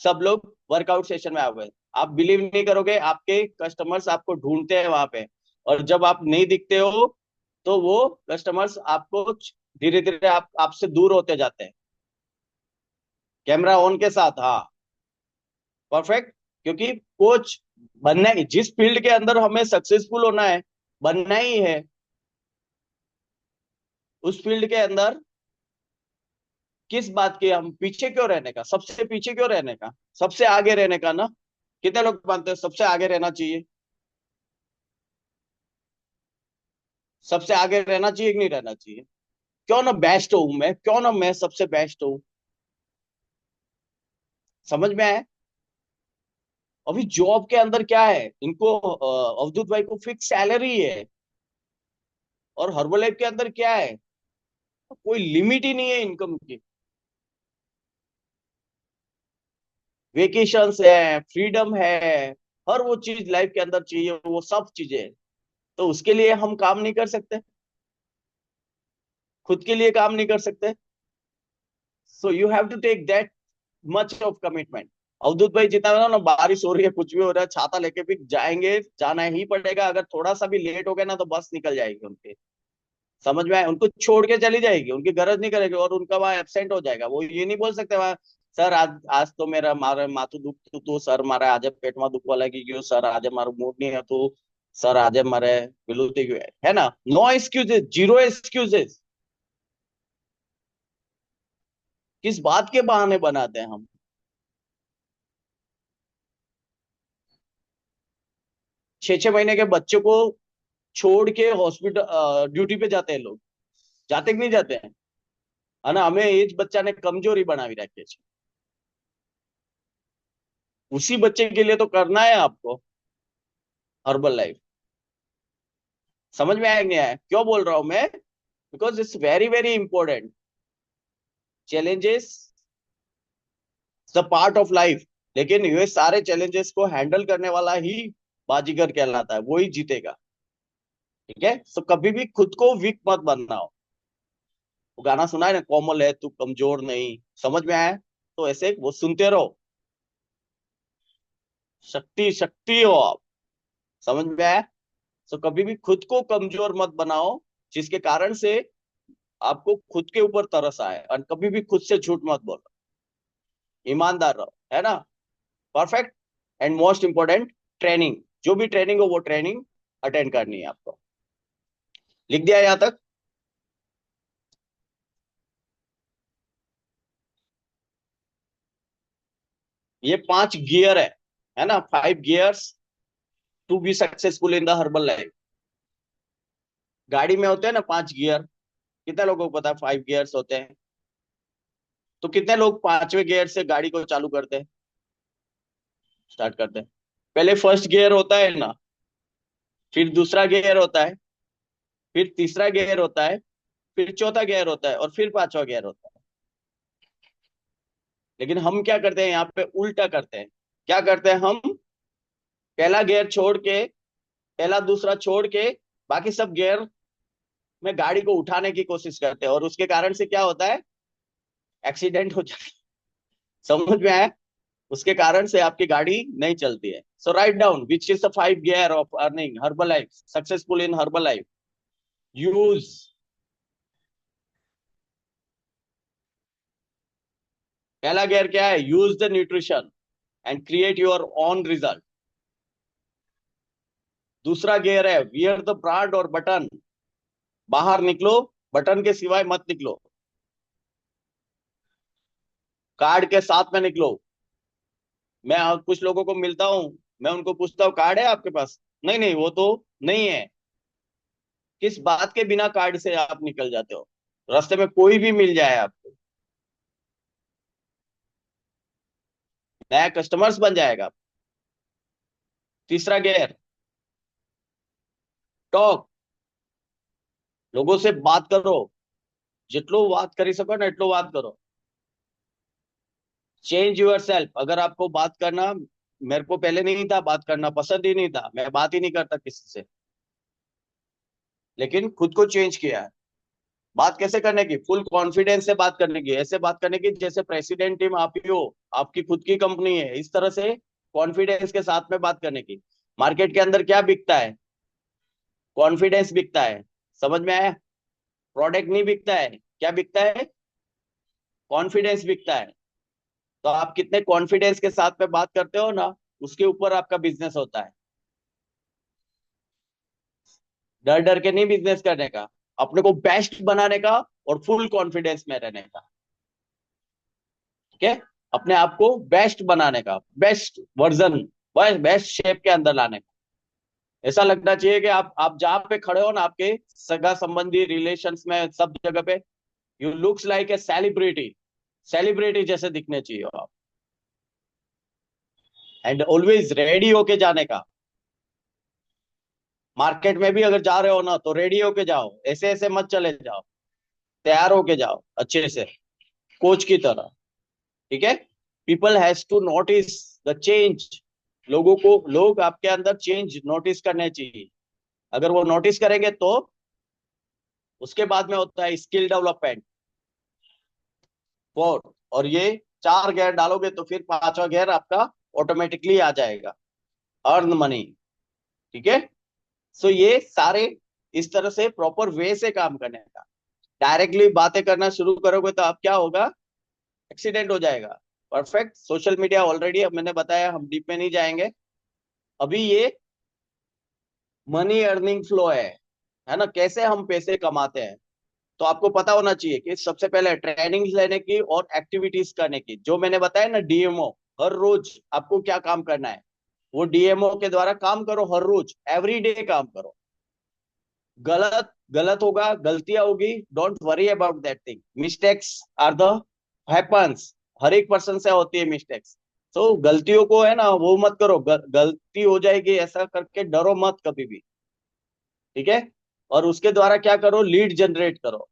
सब लोग वर्कआउट सेशन में आओगे। आप बिलीव नहीं करोगे, आपके कस्टमर्स आपको ढूंढते हैं वहां पे, और जब आप नहीं दिखते हो तो वो कस्टमर्स आपको धीरे धीरे आपसे दूर होते जाते हैं। कैमरा ऑन के साथ, हाँ। परफेक्ट। क्योंकि कोच बनना ही, जिस फील्ड के अंदर हमें सक्सेसफुल होना है, बनना ही है, उस फील्ड के अंदर किस बात के हम पीछे क्यों रहने का, सबसे पीछे क्यों रहने का, सबसे आगे रहने का ना? कितने लोग मानते हैं सबसे आगे रहना चाहिए? सबसे आगे रहना चाहिए कि नहीं रहना चाहिए? क्यों ना बेस्ट हूं मैं, क्यों ना मैं सबसे बेस्ट हूं। समझ में आया? अभी जॉब के अंदर क्या है इनको, अवधूत भाई को फिक्स सैलरी है, और हर्बलाइफ के अंदर क्या है, कोई लिमिट ही नहीं है इनकम की। वेकेशंस है, फ्रीडम है, हर वो चीज लाइफ के अंदर चाहिए, वो सब चीजें। तो उसके लिए हम काम नहीं कर सकते? खुद के लिए काम नहीं कर सकते? So you have to take that much of commitment. Avdhoot भाई, जितना ना बारिश हो रही है, कुछ भी हो रहा है, छाता लेके भी जाएंगे, जाना ही पड़ेगा। अगर थोड़ा सा भी लेट हो गया ना तो बस निकल जाएगी उनकी, समझ में आए? उनको छोड़ के चली जाएगी, उनकी गरज नहीं करेगी और उनका वहां एबसेंट हो जाएगा। वो ये नहीं बोल सकते वहां, सर आज आज तो मेरा मारे माथું દુખતું હતું સર, મારે આજે પેટમાં દુખવા લાગી ગયું સર, આજે મારું મૂડ નહીં હતું સર, આજે મારે પેલું થઈ ગયું, है ना? No excuses, zero excuses. किस बात के बहाने बनाते हैं हम? 6 6 महीने के बच्चे को छोड़ के हॉस्पिटल ड्यूटी पे जाते हैं लोग, जाते कि नहीं जाते हैं? है ना? हमें एज बच्चा ने कमजोरी बनावी रखी है। उसी बच्चे के लिए तो करना है आपको हर्बल लाइफ। समझ में आया कि नहीं आया क्यों बोल रहा हूं मैं? Because it's very very important. Challenges the part of life, लेकिन ये सारे चैलेंजेस को हैंडल करने वाला ही बाजीगर कहलाता है, वो ही जीतेगा। ठीक है? तो कभी भी खुद को वीक मत बनाओ। वो गाना सुना है ना, कोमल है तू कमजोर नहीं, समझ में आया? तो ऐसे वो सुनते रहो, शक्ति शक्ति हो आप। समझ में आया? तो कभी भी खुद को कमजोर मत बनाओ, जिसके कारण से आपको खुद के ऊपर तरस आए। और कभी भी खुद से झूठ मत बोलो, ईमानदार रहो, है ना? Perfect. And most important, training, जो भी ट्रेनिंग हो वो ट्रेनिंग अटेंड करनी है आपको। लिख दिया यहां तक? ये 5 गियर है ना? 5 gears to be successful in the Herbalife. गाड़ी में होते हैं ना 5 गियर, कितने लोगों को पता है 5 गियर्स होते हैं? तो कितने लोग 5वें गियर से गाड़ी को चालू करते हैं, स्टार्ट करते हैं? पहले फर्स्ट गियर होता है ना, फिर दूसरा गियर होता है, फिर तीसरा गियर होता है, फिर चौथा गियर होता है और फिर 5वां गियर होता है। लेकिन हम क्या करते हैं यहाँ पे, उल्टा करते हैं। क्या करते हैं हम? पहला गियर छोड़ के, पहला दूसरा छोड़ के, बाकी सब गियर में गाड़ी को उठाने की कोशिश करते हैं, और उसके कारण से क्या होता है? एक्सीडेंट हो जाता है। समझ में आया? उसके कारण से आपकी गाड़ी नहीं चलती है। So write down which is the 5 gear of earning Herbalife, successful in Herbalife. Use, पहला गियर क्या है? Use the nutrition and create your own result. दूसरा गियर है वियर द ब्रांड और बटन, बाहर निकलो, बटन के सिवाय मत निकलो, कार्ड के साथ में निकलो। मैं कुछ लोगों को मिलता हूं, मैं उनको पूछता हूँ कार्ड है आपके पास? नहीं नहीं, वो तो नहीं है। किस बात के बिना कार्ड से आप निकल जाते हो? रास्ते में कोई भी मिल जाए आपको, नया कस्टमर्स बन जाएगा। तीसरा गियर, टॉक, लोगों से बात करो, जितलो बात करी सको ना एटलो बात करो। Change yourself. अगर आपको बात करना, मेरे को पहले नहीं था बात करना, पसंद ही नहीं था, मैं बात ही नहीं करता किसी से, लेकिन खुद को चेंज किया है। बात कैसे करने की? फुल कॉन्फिडेंस से बात करने की, ऐसे बात करने की जैसे प्रेसिडेंट टीम आप ही हो, आपकी खुद की कंपनी है, इस तरह से कॉन्फिडेंस के साथ में बात करने की। मार्केट के अंदर क्या बिकता है? कॉन्फिडेंस बिकता है। समझ में आया? प्रोडक्ट नहीं बिकता है, क्या बिकता है? कॉन्फिडेंस बिकता है। तो आप कितने कॉन्फिडेंस के साथ में बात करते हो ना, उसके ऊपर आपका बिजनेस होता है। डर डर के नहीं बिजनेस करने का, अपने को बेस्ट बनाने का और फुल कॉन्फिडेंस में रहने का। ठीक है? अपने आप को बेस्ट बनाने का, बेस्ट वर्जन, बेस्ट शेप के अंदर लाने का। ऐसा लगना चाहिए कि आप जहां पे खड़े हो ना, आपके सगा संबंधी रिलेशंस में सब जगह पे, you looks like a celebrity, celebrity जैसे दिखने चाहिए आप। एंड ऑलवेज रेडी होके जाने का। मार्केट में भी अगर जा रहे हो ना तो रेडी होके जाओ, ऐसे ऐसे मत चले जाओ, तैयार होके जाओ अच्छे से, कोच की तरह। ठीक है? People has to notice the change. लोग आपके अंदर चेंज नोटिस करने चाहिए। अगर वो नोटिस करेंगे तो उसके बाद में होता है स्किल डेवलपमेंट। फोर, और ये चार गियर डालोगे तो फिर पांचवा गियर आपका ऑटोमेटिकली आ जाएगा, अर्न मनी। ठीक है। सो ये सारे इस तरह से प्रॉपर वे से काम करने का। डायरेक्टली बातें करना शुरू करोगे तो आप क्या होगा, एक्सीडेंट हो जाएगा। परफेक्ट। सोशल मीडिया ऑलरेडी अब मैंने बताया, हम डीप में नहीं जाएंगे। अभी ये मनी अर्निंग फ्लो है ना, कैसे हम पैसे कमाते हैं। तो आपको पता होना चाहिए कि सबसे पहले ट्रेनिंग लेने की और एक्टिविटीज करने की, जो मैंने बताया ना डीएमओ। हर रोज आपको क्या काम करना है, वो डीएमओ के द्वारा काम करो। हर रोज एवरी डे काम करो। गलत गलत होगा, गलतियां होगी, don't worry about that thing. Mistakes are the happens. हर एक पर्सन से होती है मिस्टेक्स। तो गलतियों को है ना वो मत करो, गलती हो जाएगी ऐसा करके डरो मत कभी भी। ठीक है। और उसके द्वारा क्या करो, लीड जनरेट करो।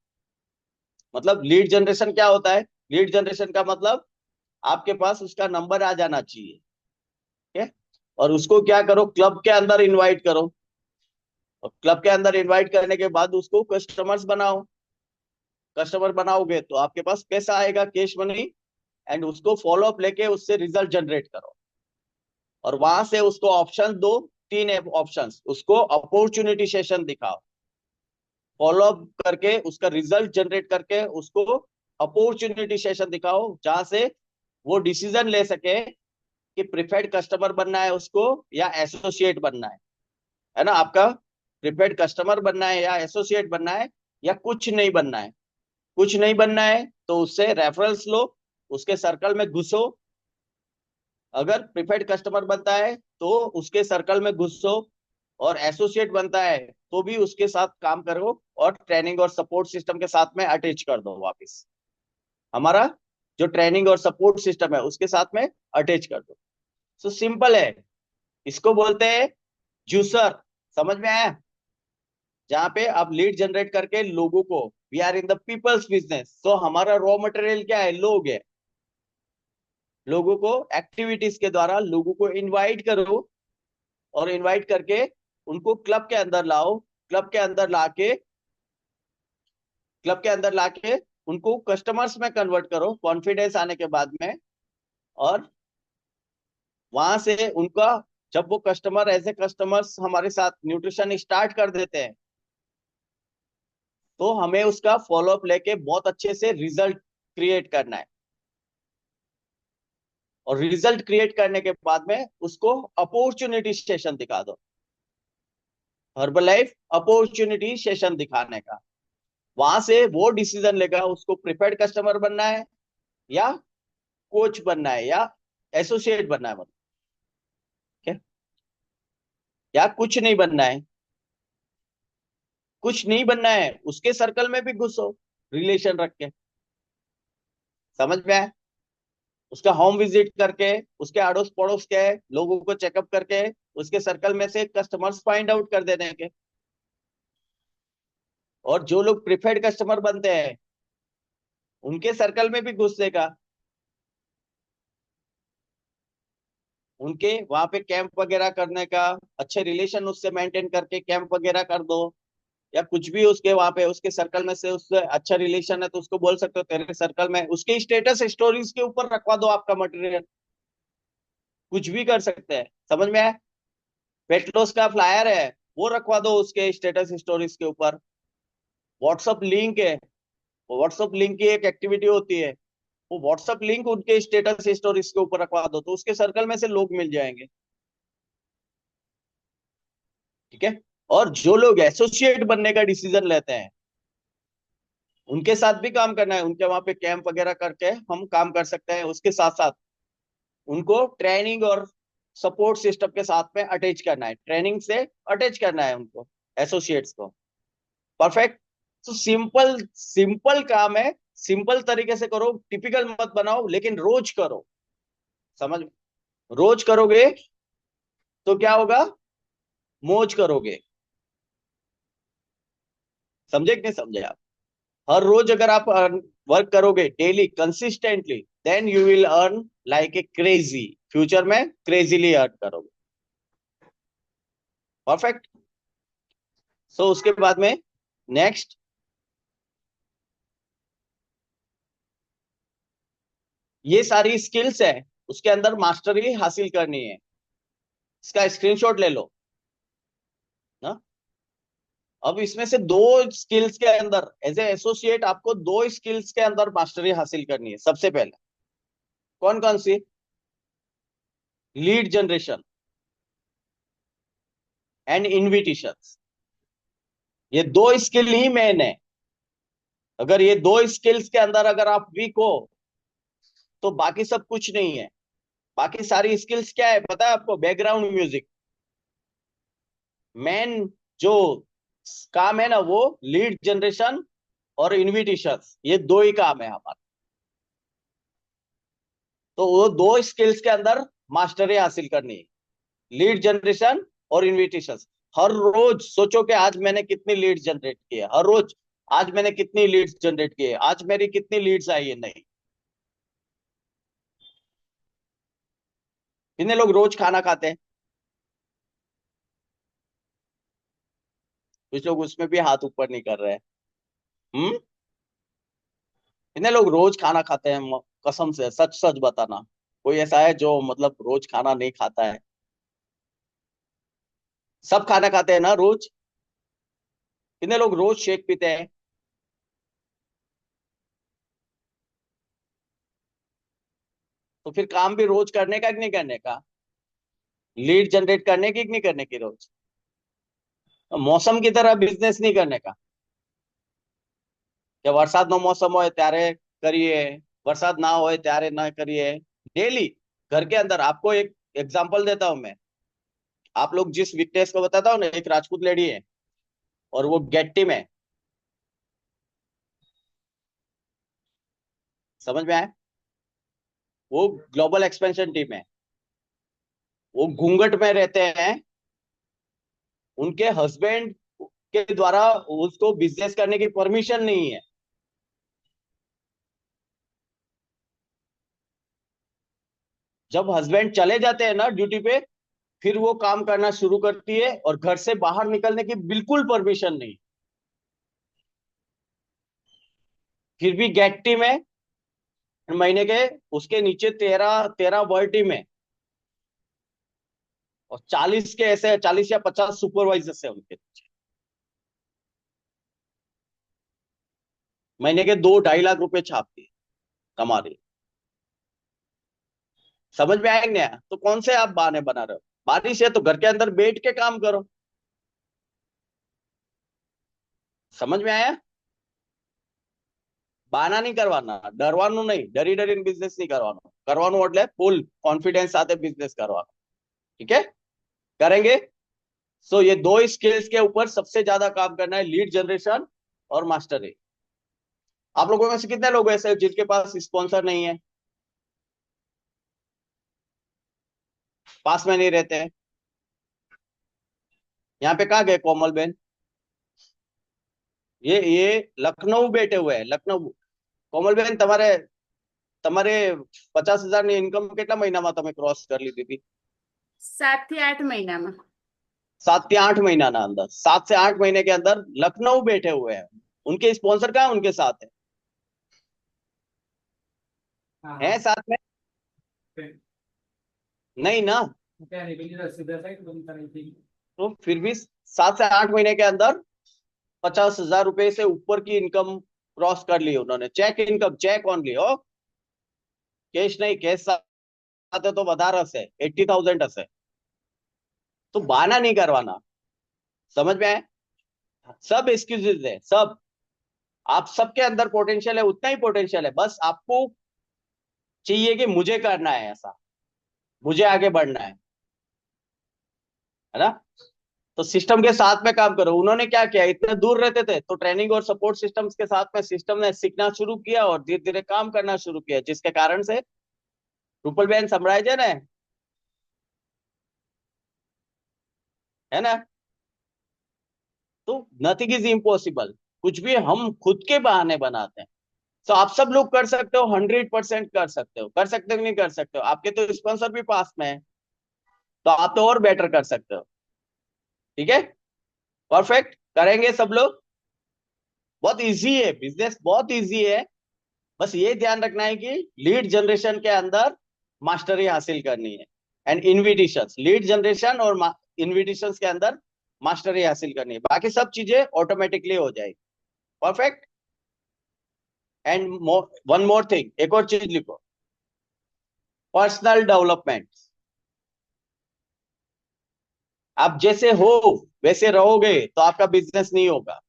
मतलब लीड जनरेशन क्या होता है, लीड जनरेशन का मतलब आपके पास उसका नंबर आ जाना चाहिए। ठीक है। और उसको क्या करो, क्लब के अंदर इनवाइट करो। और क्लब के अंदर इनवाइट करने के बाद उसको कस्टमर्स बनाओ। कस्टमर बनाओगे तो आपके पास पैसा आएगा, कैश मनी। एंड उसको फॉलो अप लेके उससे रिजल्ट जनरेट करो। और वहां से उसको ऑप्शन दो, तीन ऑप्शंस, उसको अपॉर्चुनिटी सेशन दिखाओ। फॉलो अप करके उसका रिजल्ट जनरेट करके उसको अपॉर्चुनिटी सेशन दिखाओ, जहां से वो डिसीजन ले सके कि प्रीफर्ड कस्टमर बनना है उसको या एसोसिएट बनना है ना। आपका प्रीफर्ड कस्टमर बनना है या एसोसिएट बनना है, या कुछ नहीं बनना है। कुछ नहीं बनना है तो उससे रेफरल्स लो, उसके सर्कल में घुसो। अगर प्रीफर्ड कस्टमर बनता है तो उसके सर्कल में घुसो, और एसोसिएट बनता है तो भी उसके साथ काम करो, और ट्रेनिंग और सपोर्ट सिस्टम के साथ में अटैच कर दो वापस। हमारा जो ट्रेनिंग और सपोर्ट सिस्टम है उसके साथ में अटैच कर दो। सो सिंपल है। इसको बोलते हैं जूसर। समझ में आया? जहां पे आप लीड जनरेट करके लोगों को, we are in the people's business, तो हमारा रॉ मटेरियल क्या है, लोग है। लोगों को एक्टिविटीज के द्वारा लोगों को इनवाइट करो, और इनवाइट करके उनको क्लब के अंदर लाओ। क्लब के अंदर लाके क्लब के अंदर लाके उनको कस्टमर्स में कन्वर्ट करो कॉन्फिडेंस आने के बाद में। और वहां से उनका, जब वो कस्टमर एज ए कस्टमर्स हमारे साथ न्यूट्रिशन स्टार्ट कर देते हैं, तो हमें उसका फॉलोअप लेके बहुत अच्छे से रिजल्ट क्रिएट करना है। और रिजल्ट क्रिएट करने के बाद में उसको अपॉर्चुनिटी सेशन दिखा दो। हर्बल लाइफ अपॉर्चुनिटी सेशन दिखाने का, वहां से वो डिसीजन लेगा उसको प्रिफर्ड कस्टमर बनना है या कोच बनना है या एसोसिएट बनना है, मतलब क्या, या कुछ नहीं बनना है। कुछ नहीं बनना है उसके सर्कल में भी घुसो, रिलेशन रख के। समझ में आया? उसका होम विजिट करके, उसके अड़ोस पड़ोस के लोगों को चेकअप करके, उसके सर्कल में से कस्टमर्स फाइंड आउट कर देने के। और जो लोग प्रिफर्ड कस्टमर बनते हैं उनके सर्कल में भी घुस देगा। उनके वहां पे कैंप वगैरह करने का, अच्छे रिलेशन उससे मेंटेन करके कैंप वगैरह कर दो। या कुछ भी उसके वहां पे उसके सर्कल में से उससे अच्छा रिलेशन है तो उसको बोल सकते हो तेरे सर्कल में उसके स्टेटस स्टोरीज के ऊपर रखवा दो आपका मटेरियल। कुछ भी कर सकते हैं। समझ में आया? वेट लॉस का फ्लायर है, वो रखवा दो उसके स्टेटस स्टोरीज के ऊपर। व्हाट्सअप लिंक है, व्हाट्सअप लिंक की एक एक्टिविटी होती है, वो व्हाट्सअप लिंक उनके स्टेटस स्टोरीज के ऊपर रखवा दो, तो उसके सर्कल में से लोग मिल जाएंगे। ठीक है। और जो लोग एसोसिएट बनने का डिसीजन लेते हैं उनके साथ भी काम करना है, उनके वहां पे कैंप वगैरह करके हम काम कर सकते हैं। उसके साथ साथ उनको ट्रेनिंग और सपोर्ट सिस्टम के साथ में अटैच करना है, ट्रेनिंग से अटैच करना है उनको, एसोसिएट्स को। परफेक्ट। तो सिंपल सिंपल काम है, सिंपल तरीके से करो, टिपिकल मत बनाओ, लेकिन रोज करो। समझ? रोज करोगे तो क्या होगा, मौज करोगे। समझे कि नहीं समझे आप? हर रोज अगर आप वर्क करोगे daily consistently, then you will earn like a crazy, future में क्रेजीली अर्न करोगे। परफेक्ट। सो उसके बाद में नेक्स्ट, ये सारी स्किल्स है, उसके अंदर मास्टरी हासिल करनी है। इसका स्क्रीनशॉट ले लो ना। अब इसमें से दो स्किल्स के अंदर एज ए एसोसिएट आपको दो स्किल्स के अंदर मास्टरी हासिल करनी है। सबसे पहले कौन कौन सी? Lead generation and invitations. ये दो स्किल ही मेन है। अगर ये दो स्किल्स के अंदर अगर आप वीक हो तो बाकी सब कुछ नहीं है। बाकी सारी स्किल्स क्या है पता है आपको? Background music. मेन जो काम है ना वो लीड जनरेशन और इनविटेशंस, ये दो ही काम है हमारा। तो वो दो स्किल्स के अंदर मास्टरी हासिल करनी है, लीड जनरेशन और इनविटेशंस। हर रोज सोचो कि आज मैंने कितनी लीड्स जनरेट की है, हर रोज आज मैंने कितनी लीड्स जनरेट की है, आज मेरी कितनी लीड्स आई है। नहीं, कितने लोग रोज खाना खाते हैं? कुछ लोग उसमें भी हाथ ऊपर नहीं कर रहे हैं। हम्म। कितने लोग रोज खाना खाते हैं? कसम से सच सच बताना, कोई ऐसा है जो मतलब रोज खाना नहीं खाता है? सब खाना खाते हैं ना रोज? कितने लोग रोज शेक पीते हैं? तो फिर काम भी रोज करने का कि नहीं करने का? लीड जनरेट करने की कि नहीं करने की रोज? तो मौसम की तरह बिजनेस नहीं करने का। કે વરસાદનો મોસમ હોય ત્યારે કરીએ, વરસાદ ના હોય ત્યારે ना करिए। डेली घर के अंदर आपको एक एग्जांपल देता हूं मैं। आप लोग जिस विटनेस को बताता हूँ ना, एक राजपूत लेडी है और वो गेट टीम है। समझ में आया? वो ग्लोबल एक्सपेंशन टीम है। वो घूंघट में रहते हैं, उनके हस्बैंड के द्वारा उसको बिजनेस करने की परमिशन नहीं है। जब हस्बैंड चले जाते हैं ना ड्यूटी पे, फिर वो काम करना शुरू करती है और घर से बाहर निकलने की बिल्कुल परमिशन नहीं। फिर भी गेट टीम है, महीने के उसके नीचे 13 वर्ड टीम है और 40 के ऐसे 40 या 50 सुपरवाइजर्स है उनके नीचे। महीने के 2-2.5 लाख रुपए छापती है, कमा रही है। समझ में आएंगे नहीं आया? तो कौन से आप बहाने बना रहे हो? बारिश है तो घर के अंदर बैठ के काम करो। समझ में आया? બહાના नहीं करवाना, डरवानु नहीं, डरी डरी बिजनेस नहीं करवानो। करवानो એટલે ફૂલ કોન્ફિડન્સ સાથે बिजनेस करवानो। ठीक है, करेंगे। सो ये दो स्किल्स के ऊपर सबसे ज्यादा काम करना है, लीड जनरेशन और मास्टरी। आप लोगों में से कितने लोग ऐसे हैं जिनके पास स्पॉन्सर नहीं है, पास में नहीं रहते हैं? यहाँ पे कहाँ गए कोमल बहन? ये लखनऊ बैठे हुए हैं, लखनऊ। कोमल बहन તમારે તમારે 50,000 ની ઇન્કમ કેટલા મહિનામાં તમે ક્રોસ કરી લીધી હતી? 7 થી 8 મહિનામાં। 7 से 8 महीना ना अंदर, 7 से 8 महीने के अंदर लखनऊ बैठे हुए हैं। उनके स्पॉन्सर कहाँ है? उनके साथ हाँ है हाँ। साथ में? फिर नहीं ना। क्या निकली रहा सीधा साइड बनता नहीं थी। तो फिर भी 7 से 8 महीने के अंदर 50,000 रुपए से ऊपर की इनकम क्रॉस कर ली उन्होंने। चेक इनकम, चेक ओनली हो, कैश नहीं। कैश સાથે તો વધારે હશે, 80,000 હશે। तो बहाना नहीं करवाना। समझ में आए? सब एक्सक्यूजेज है सब। आप सबके अंदर पोटेंशियल है, उतना ही पोटेंशियल है, बस आपको चाहिए कि मुझे करना है ऐसा, मुझे आगे बढ़ना है ना? तो सिस्टम के साथ में काम करो। उन्होंने क्या किया, इतने दूर रहते थे तो ट्रेनिंग और सपोर्ट सिस्टम्स के साथ में सिस्टम ने सीखना शुरू किया और धीरे धीरे काम करना शुरू किया, जिसके कारण से रूपल बहन संभળાય છે ने, है ना? तो नथिंग इज इम्पॉसिबल। कुछ भी हम खुद के बहाने बनाते हैं। तो आप सब लोग कर सकते हो, 100% कर सकते हो, कर सकते हो कि नहीं कर सकते हो? आपके तो स्पॉन्सर भी पास में है, तो आप तो और बेटर कर सकते हो। ठीक है, परफेक्ट, करेंगे सब लोग। बहुत इजी है बिजनेस, बहुत इजी है। बस ये ध्यान रखना है कि लीड जनरेशन के अंदर मास्टरी हासिल करनी है, एंड इनविटेशंस, लीड जनरेशन और इनविटेशंस के अंदर मास्टरी हासिल करनी है, बाकी सब चीजें ऑटोमेटिकली हो जाएगी। Perfect. And one more thing, एक और चीज लिखो, पर्सनल डेवलपमेंट। आप जैसे हो वैसे रहोगे तो आपका बिजनेस नहीं होगा।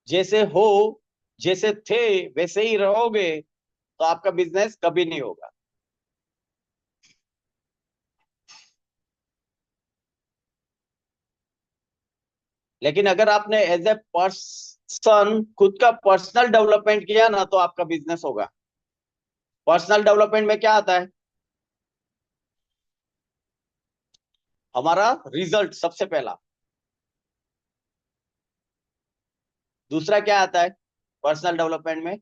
जैसे हो, जैसे थे वैसे ही रहोगे तो आपका बिजनेस कभी नहीं होगा। लेकिन अगर आपने एज ए पर्सन खुद का पर्सनल डेवलपमेंट किया ना, तो आपका बिजनेस होगा। पर्सनल डेवलपमेंट में क्या आता है? हमारा रिजल्ट सबसे पहला। दूसरा क्या आता है पर्सनल डेवलपमेंट में?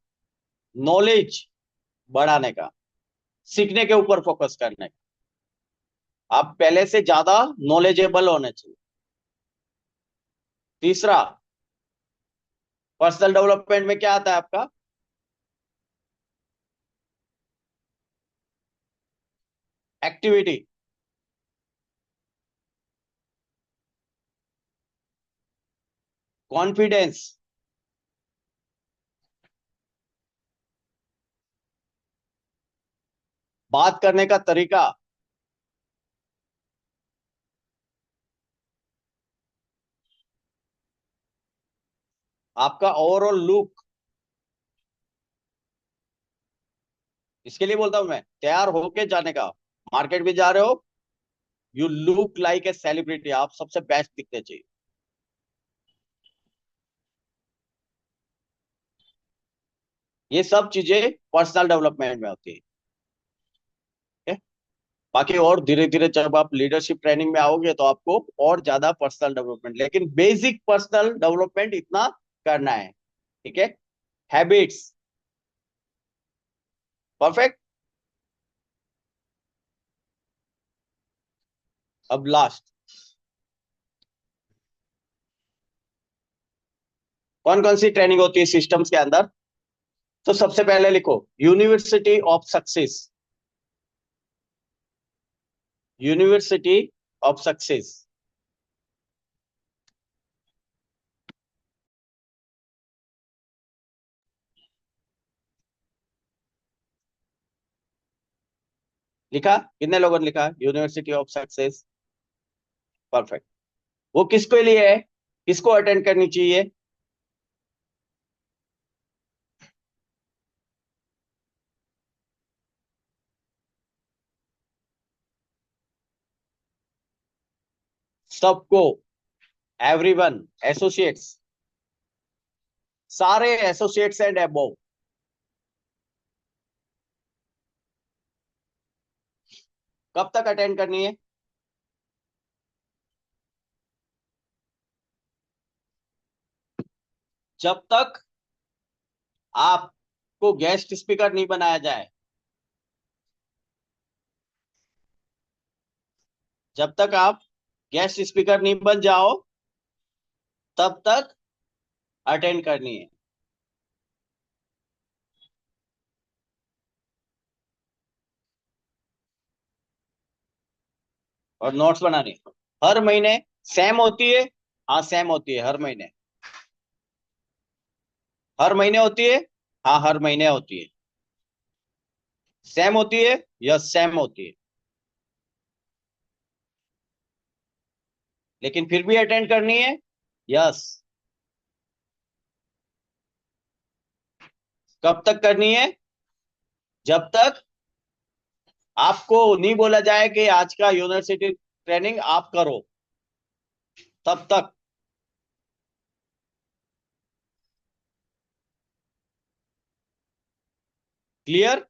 नॉलेज बढ़ाने का, सीखने के ऊपर फोकस करने का। आप पहले से ज्यादा नॉलेजेबल होने चाहिए। तीसरा, पर्सनल डेवलपमेंट में क्या आता है आपका? एक्टिविटी। कॉन्फिडेंस। बात करने का तरीका। आपका ओवरऑल लुक। इसके लिए बोलता हूं मैं, तैयार होके जाने का। मार्केट में जा रहे हो, you look like a celebrity, आप सबसे बेस्ट दिखते चाहिए। ये सब चीजें पर्सनल डेवलपमेंट में होती है। ठीक है? बाकी और धीरे धीरे जब आप लीडरशिप ट्रेनिंग में आओगे तो आपको और ज्यादा पर्सनल डेवलपमेंट, लेकिन बेसिक पर्सनल डेवलपमेंट इतना करना है। ठीक है, हैबिट्स। परफेक्ट। अब लास्ट, कौन कौन सी ट्रेनिंग होती है सिस्टम्स के अंदर? तो सबसे पहले लिखो, university of success. University of success. लिखा? कितने लोगों ने लिखा यूनिवर्सिटी ऑफ सक्सेस? परफेक्ट। वो किसके लिए है, किसको अटेंड करनी चाहिए? सबको, एवरीवन, एसोसिएट्स, सारे एसोसिएट्स एंड अबव। कब तक अटेंड करनी है? जब तक आपको गेस्ट स्पीकर नहीं बनाया जाए, जब तक आप गेस्ट स्पीकर नहीं बन जाओ तब तक अटेंड करनी है। और नोट्स बनाने हर महीने। सेम होती है? हाँ सेम होती है हर महीने। हर महीने होती है? हाँ हर महीने होती है। सेम होती है? यस सेम होती है। लेकिन फिर भी अटेंड करनी है? यस। कब तक करनी है? जब तक आपको नहीं बोला जाए कि आज का यूनिवर्सिटी ट्रेनिंग आप करो, तब तक। क्लियर?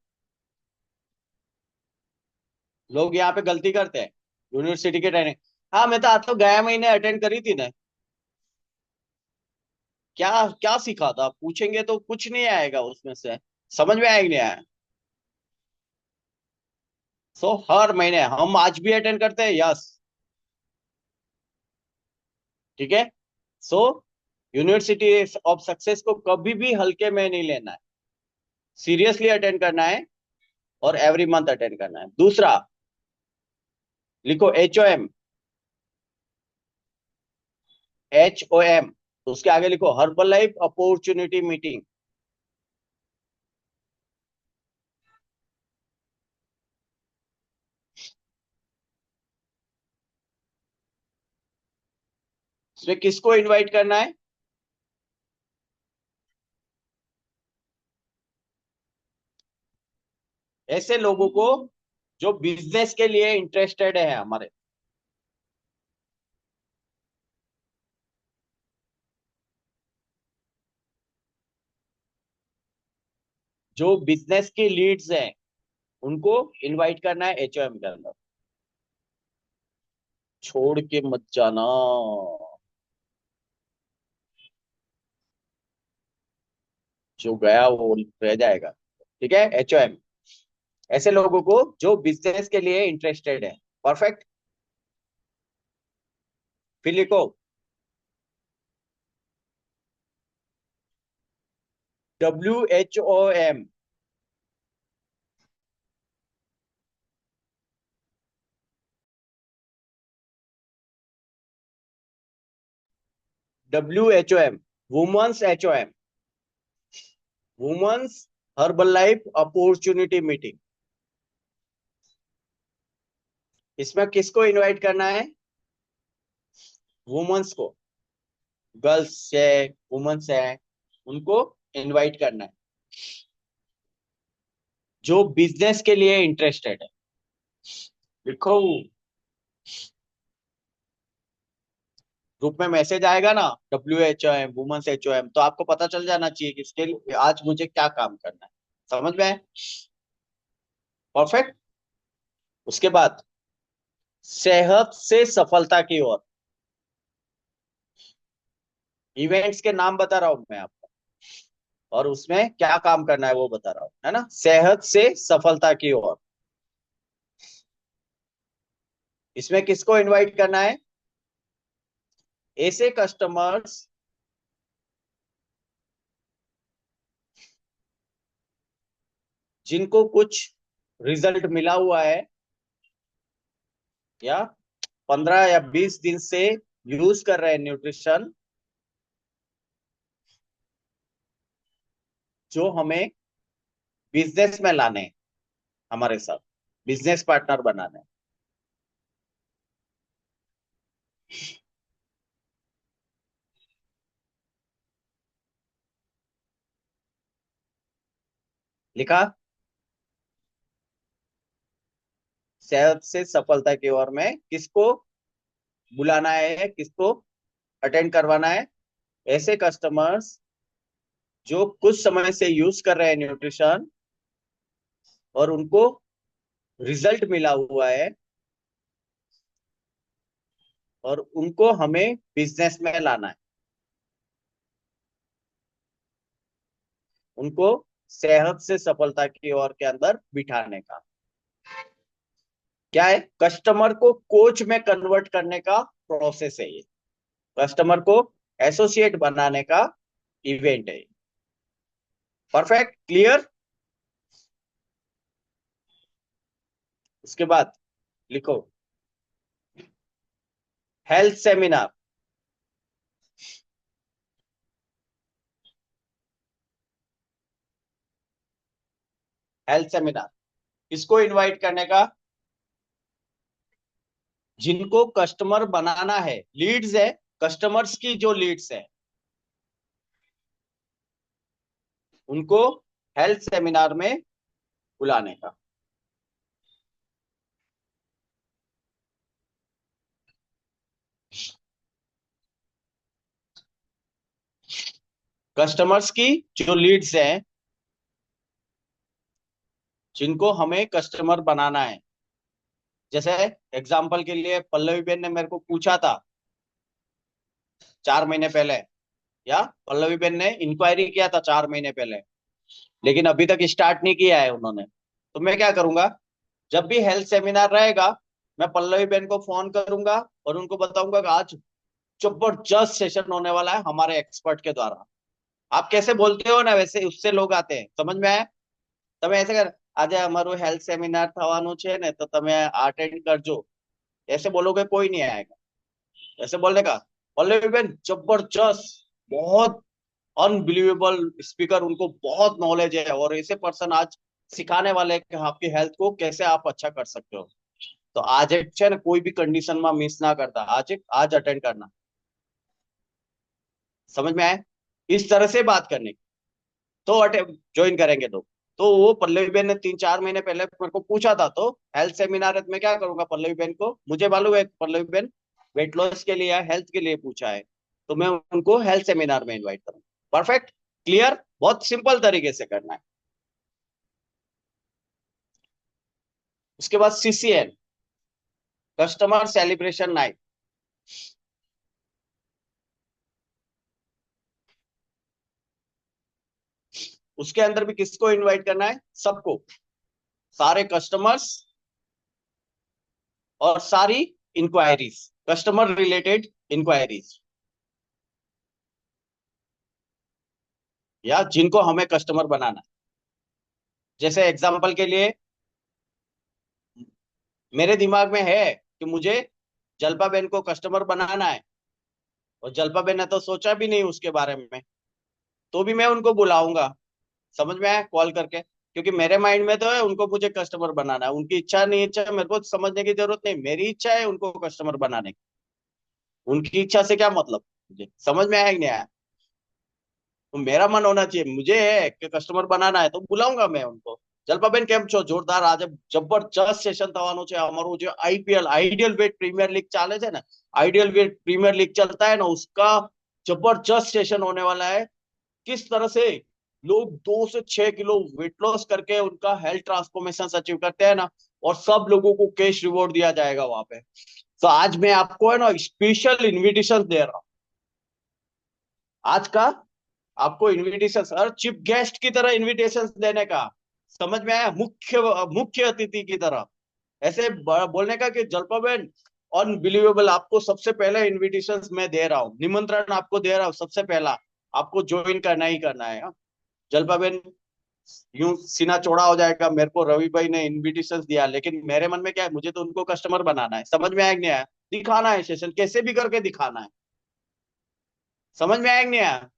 लोग यहाँ पे गलती करते हैं यूनिवर्सिटी के ट्रेनिंग, हाँ, मैं तो गया महीने अटेंड करी थी ना। क्या क्या सीखा था पूछेंगे तो कुछ नहीं आएगा उसमें से। समझ में आएगा नहीं आया। सो हर महीने हम आज भी अटेंड करते हैं, यस। ठीक है। सो यूनिवर्सिटी ऑफ सक्सेस को कभी भी हल्के में नहीं लेना है, सीरियसली अटेंड करना है, और एवरी मंथ अटेंड करना है। दूसरा, लिखो HOM। HOM, उसके आगे लिखो हर्बल लाइफ अपॉर्चुनिटी मीटिंग। इसमें किसको इनवाइट करना है? ऐसे लोगों को जो बिजनेस के लिए इंटरेस्टेड है हमारे, जो बिजनेस की लीड्स हैं, उनको इनवाइट करना है HOM के अंदर। छोड़ के मत जाना, जो गया वो रह जाएगा। ठीक है, HOM, ऐसे लोगों को जो बिजनेस के लिए इंटरेस्टेड है। परफेक्ट। फिर लिखो WHOM। WHOM, women's HOM, women's Herbalife opportunity meeting. इसमें किसको इनवाइट करना है? वुमेन्स को, गर्ल्स है, वुमेन्स है, उनको इनवाइट करना है जो बिजनेस के लिए इंटरेस्टेड है। लिखो, ग्रुप में मैसेज आएगा ना, WHOM वुमेन्स HOM, तो आपको पता चल जाना चाहिए कि इसके लिए आज मुझे क्या काम करना है। समझ में आए? परफेक्ट। उसके बाद सेहत से सफलता की ओर, इवेंट्स के नाम बता रहा हूं मैं आपको, और उसमें क्या काम करना है वो बता रहा हूं, है ना। सेहत से सफलता की ओर, इसमें किसको इनवाइट करना है? ऐसे कस्टमर्स जिनको कुछ रिजल्ट मिला हुआ है, या 15 या 20 दिन से यूज कर रहे हैं न्यूट्रिशन, जो हमें बिजनेस में लाने हैं, हमारे साथ बिजनेस पार्टनर बनाने हैं। लिखा? सेहत से सफलता की ओर में किसको बुलाना है, किसको अटेंड करवाना है? ऐसे कस्टमर्स जो कुछ समय से यूज कर रहे हैं न्यूट्रिशन, और उनको रिजल्ट मिला हुआ है, और उनको हमें बिजनेस में लाना है, उनको सेहत से सफलता की ओर के अंदर बिठाने का। क्या है? कस्टमर को कोच में कन्वर्ट करने का प्रोसेस है ये। कस्टमर को एसोसिएट बनाने का इवेंट है। Perfect, clear. उसके बाद लिखो हेल्थ सेमिनार। हेल्थ सेमिनार किसको इनवाइट करने का? जिनको कस्टमर बनाना है, लीड्स है, कस्टमर्स की जो लीड्स है, उनको हेल्थ सेमिनार में बुलाने का। कस्टमर्स की जो लीड्स हैं, जिनको हमें कस्टमर बनाना है, जैसे एग्जाम्पल के लिए पल्लवी बेन ने मेरे को पूछा था 4 महीने पहले, या पल्लवी बेन ने इंक्वायरी किया था 4 महीने पहले, लेकिन अभी तक स्टार्ट नहीं किया है उन्होंने। तो मैं क्या करूंगा, जब भी हेल्थ सेमिनार रहेगा, मैं पल्लवी बेन को फोन करूंगा और उनको बताऊंगा कि आज जबरदस्त सेशन होने वाला है हमारे एक्सपर्ट के द्वारा। आप कैसे बोलते हो ना, वैसे उससे लोग आते हैं, समझ में आया? તમે ऐसे कर, આજે અમારું હેલ્થ સેમિનાર થવાનું છે ને, તો તમે અટેન્ડ કરજો, ऐसे बोलोगे कोई नहीं आएगा। ऐसे बोलने का, पल्लवी बेन जबरदस्त, बहुत अनबिलीवेबल स्पीकर, उनको बहुत नॉलेज है और ऐसे पर्सन आज सिखाने वाले हैं कि आपकी हेल्थ को कैसे आप अच्छा कर सकते हो। तो आज एक છે ને કોઈ भी कंडीशन में मिस ना करता, आज अटेंड करना। समझ में आए? इस तरह से बात करने की, तो ज्वाइन करेंगे तो वो पल्लवी बेन ने 3-4 महीने पहले मेरे को पूछा था, तो हेल्थ सेमिनार में क्या करूंगा, पल्लवी बेन को मुझे मालूम है पल्लवी बेन वेट लॉस के लिए या हेल्थ के लिए पूछा है, तो मैं उनको हेल्थ सेमिनार में इन्वाइट करूंगा। परफेक्ट, क्लियर, बहुत सिंपल तरीके से करना है। उसके बाद CCN, कस्टमर सेलिब्रेशन नाइट। उसके अंदर भी किसको इनवाइट करना है? सबको, सारे कस्टमर्स और सारी इंक्वायरीज, कस्टमर रिलेटेड इंक्वायरीज, या जिनको हमें कस्टमर बनाना है। जैसे एग्जांपल के लिए, मेरे दिमाग में है कि मुझे जल्पा बेन को कस्टमर बनाना है, और जल्पा बेन ने तो सोचा भी नहीं उसके बारे में, तो भी मैं उनको बुलाऊंगा। समझ में आया? कॉल करके, क्योंकि मेरे माइंड में तो है उनको मुझे कस्टमर बनाना है, उनकी इच्छा नहीं इच्छा मेरे को समझने की जरूरत नहीं, मेरी इच्छा है उनको कस्टमर बनाने की। उनकी इच्छा से क्या मतलब, मुझे समझ में आया कि नहीं आया? तो मेरा मन होना चाहिए, मुझे है कि कस्टमर बनाना है, तो बुलाऊंगा मैं उनको। જલ્પાબેન કેમ છો? જોરદાર, આજે જબરજસ્ત સેશન થવાનું છે અમારું, જે આઈપીએલ આइडियल वेट प्रीमियर लीग ચાલે છે ને, आइडियल वेट प्रीमियर लीग चलता है ना, उसका जबरदस्त सेशन होने वाला है। किस तरह से लोग 2 से 6 किलो वेट लॉस करके उनका हेल्थ ट्रांसफॉर्मेशन अचीव करते हैं ना, और सब लोगों को कैश रिवॉर्ड दिया जाएगा वहां पे। तो आज मैं आपको है ना स्पेशल इन्विटेशन दे रहा हूँ आज का, आपको इनविटेशन सर चीफ गेस्ट की तरह इनविटेशन देने का। समझ में आया? मुख्य मुख्य अतिथि की तरह ऐसे बोलने का कि जल्पा बेन अनबिलीवेबल, आपको सबसे पहले इनविटेशन मैं दे रहा हूँ, निमंत्रण आपको दे रहा हूँ सबसे पहला, आपको ज्वाइन करना ही करना है। हाँ? जल्पा बेन, यूं सीना चौड़ा हो जाएगा, मेरे को रवि भाई ने इनविटेशन दिया, लेकिन मेरे मन में क्या है, मुझे तो उनको कस्टमर बनाना है। समझ में आया कि नहीं आया? दिखाना है सेशन, कैसे भी करके दिखाना है। समझ में आया कि नहीं आया?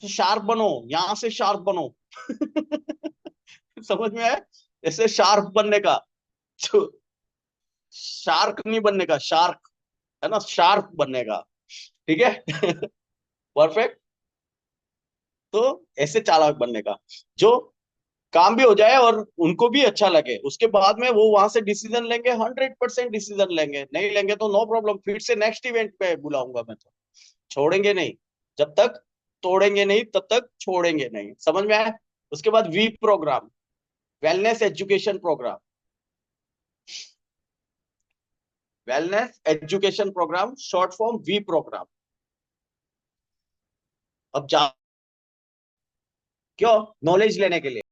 शार्प बनो, यहां से शार्प बनो। समझ में आया? ऐसे शार्प बनने का, जो शार्क नहीं बनने का, शार्क है ना, शार्प बनने का। ठीक है? परफेक्ट। तो ऐसे चालाक बनने का, जो काम भी हो जाए और उनको भी अच्छा लगे, उसके बाद में वो वहां से डिसीजन लेंगे, 100% डिसीजन लेंगे, नहीं लेंगे तो नो प्रॉब्लम, फिर से नेक्स्ट इवेंट पे बुलाऊंगा मैं, तो छोड़ेंगे नहीं, जब तक तोड़ेंगे नहीं तब तक छोड़ेंगे नहीं। समझ में आया? उसके बाद V program, wellness education program, wellness education program, short form V program. अब जा, क्यों? नॉलेज लेने के लिए।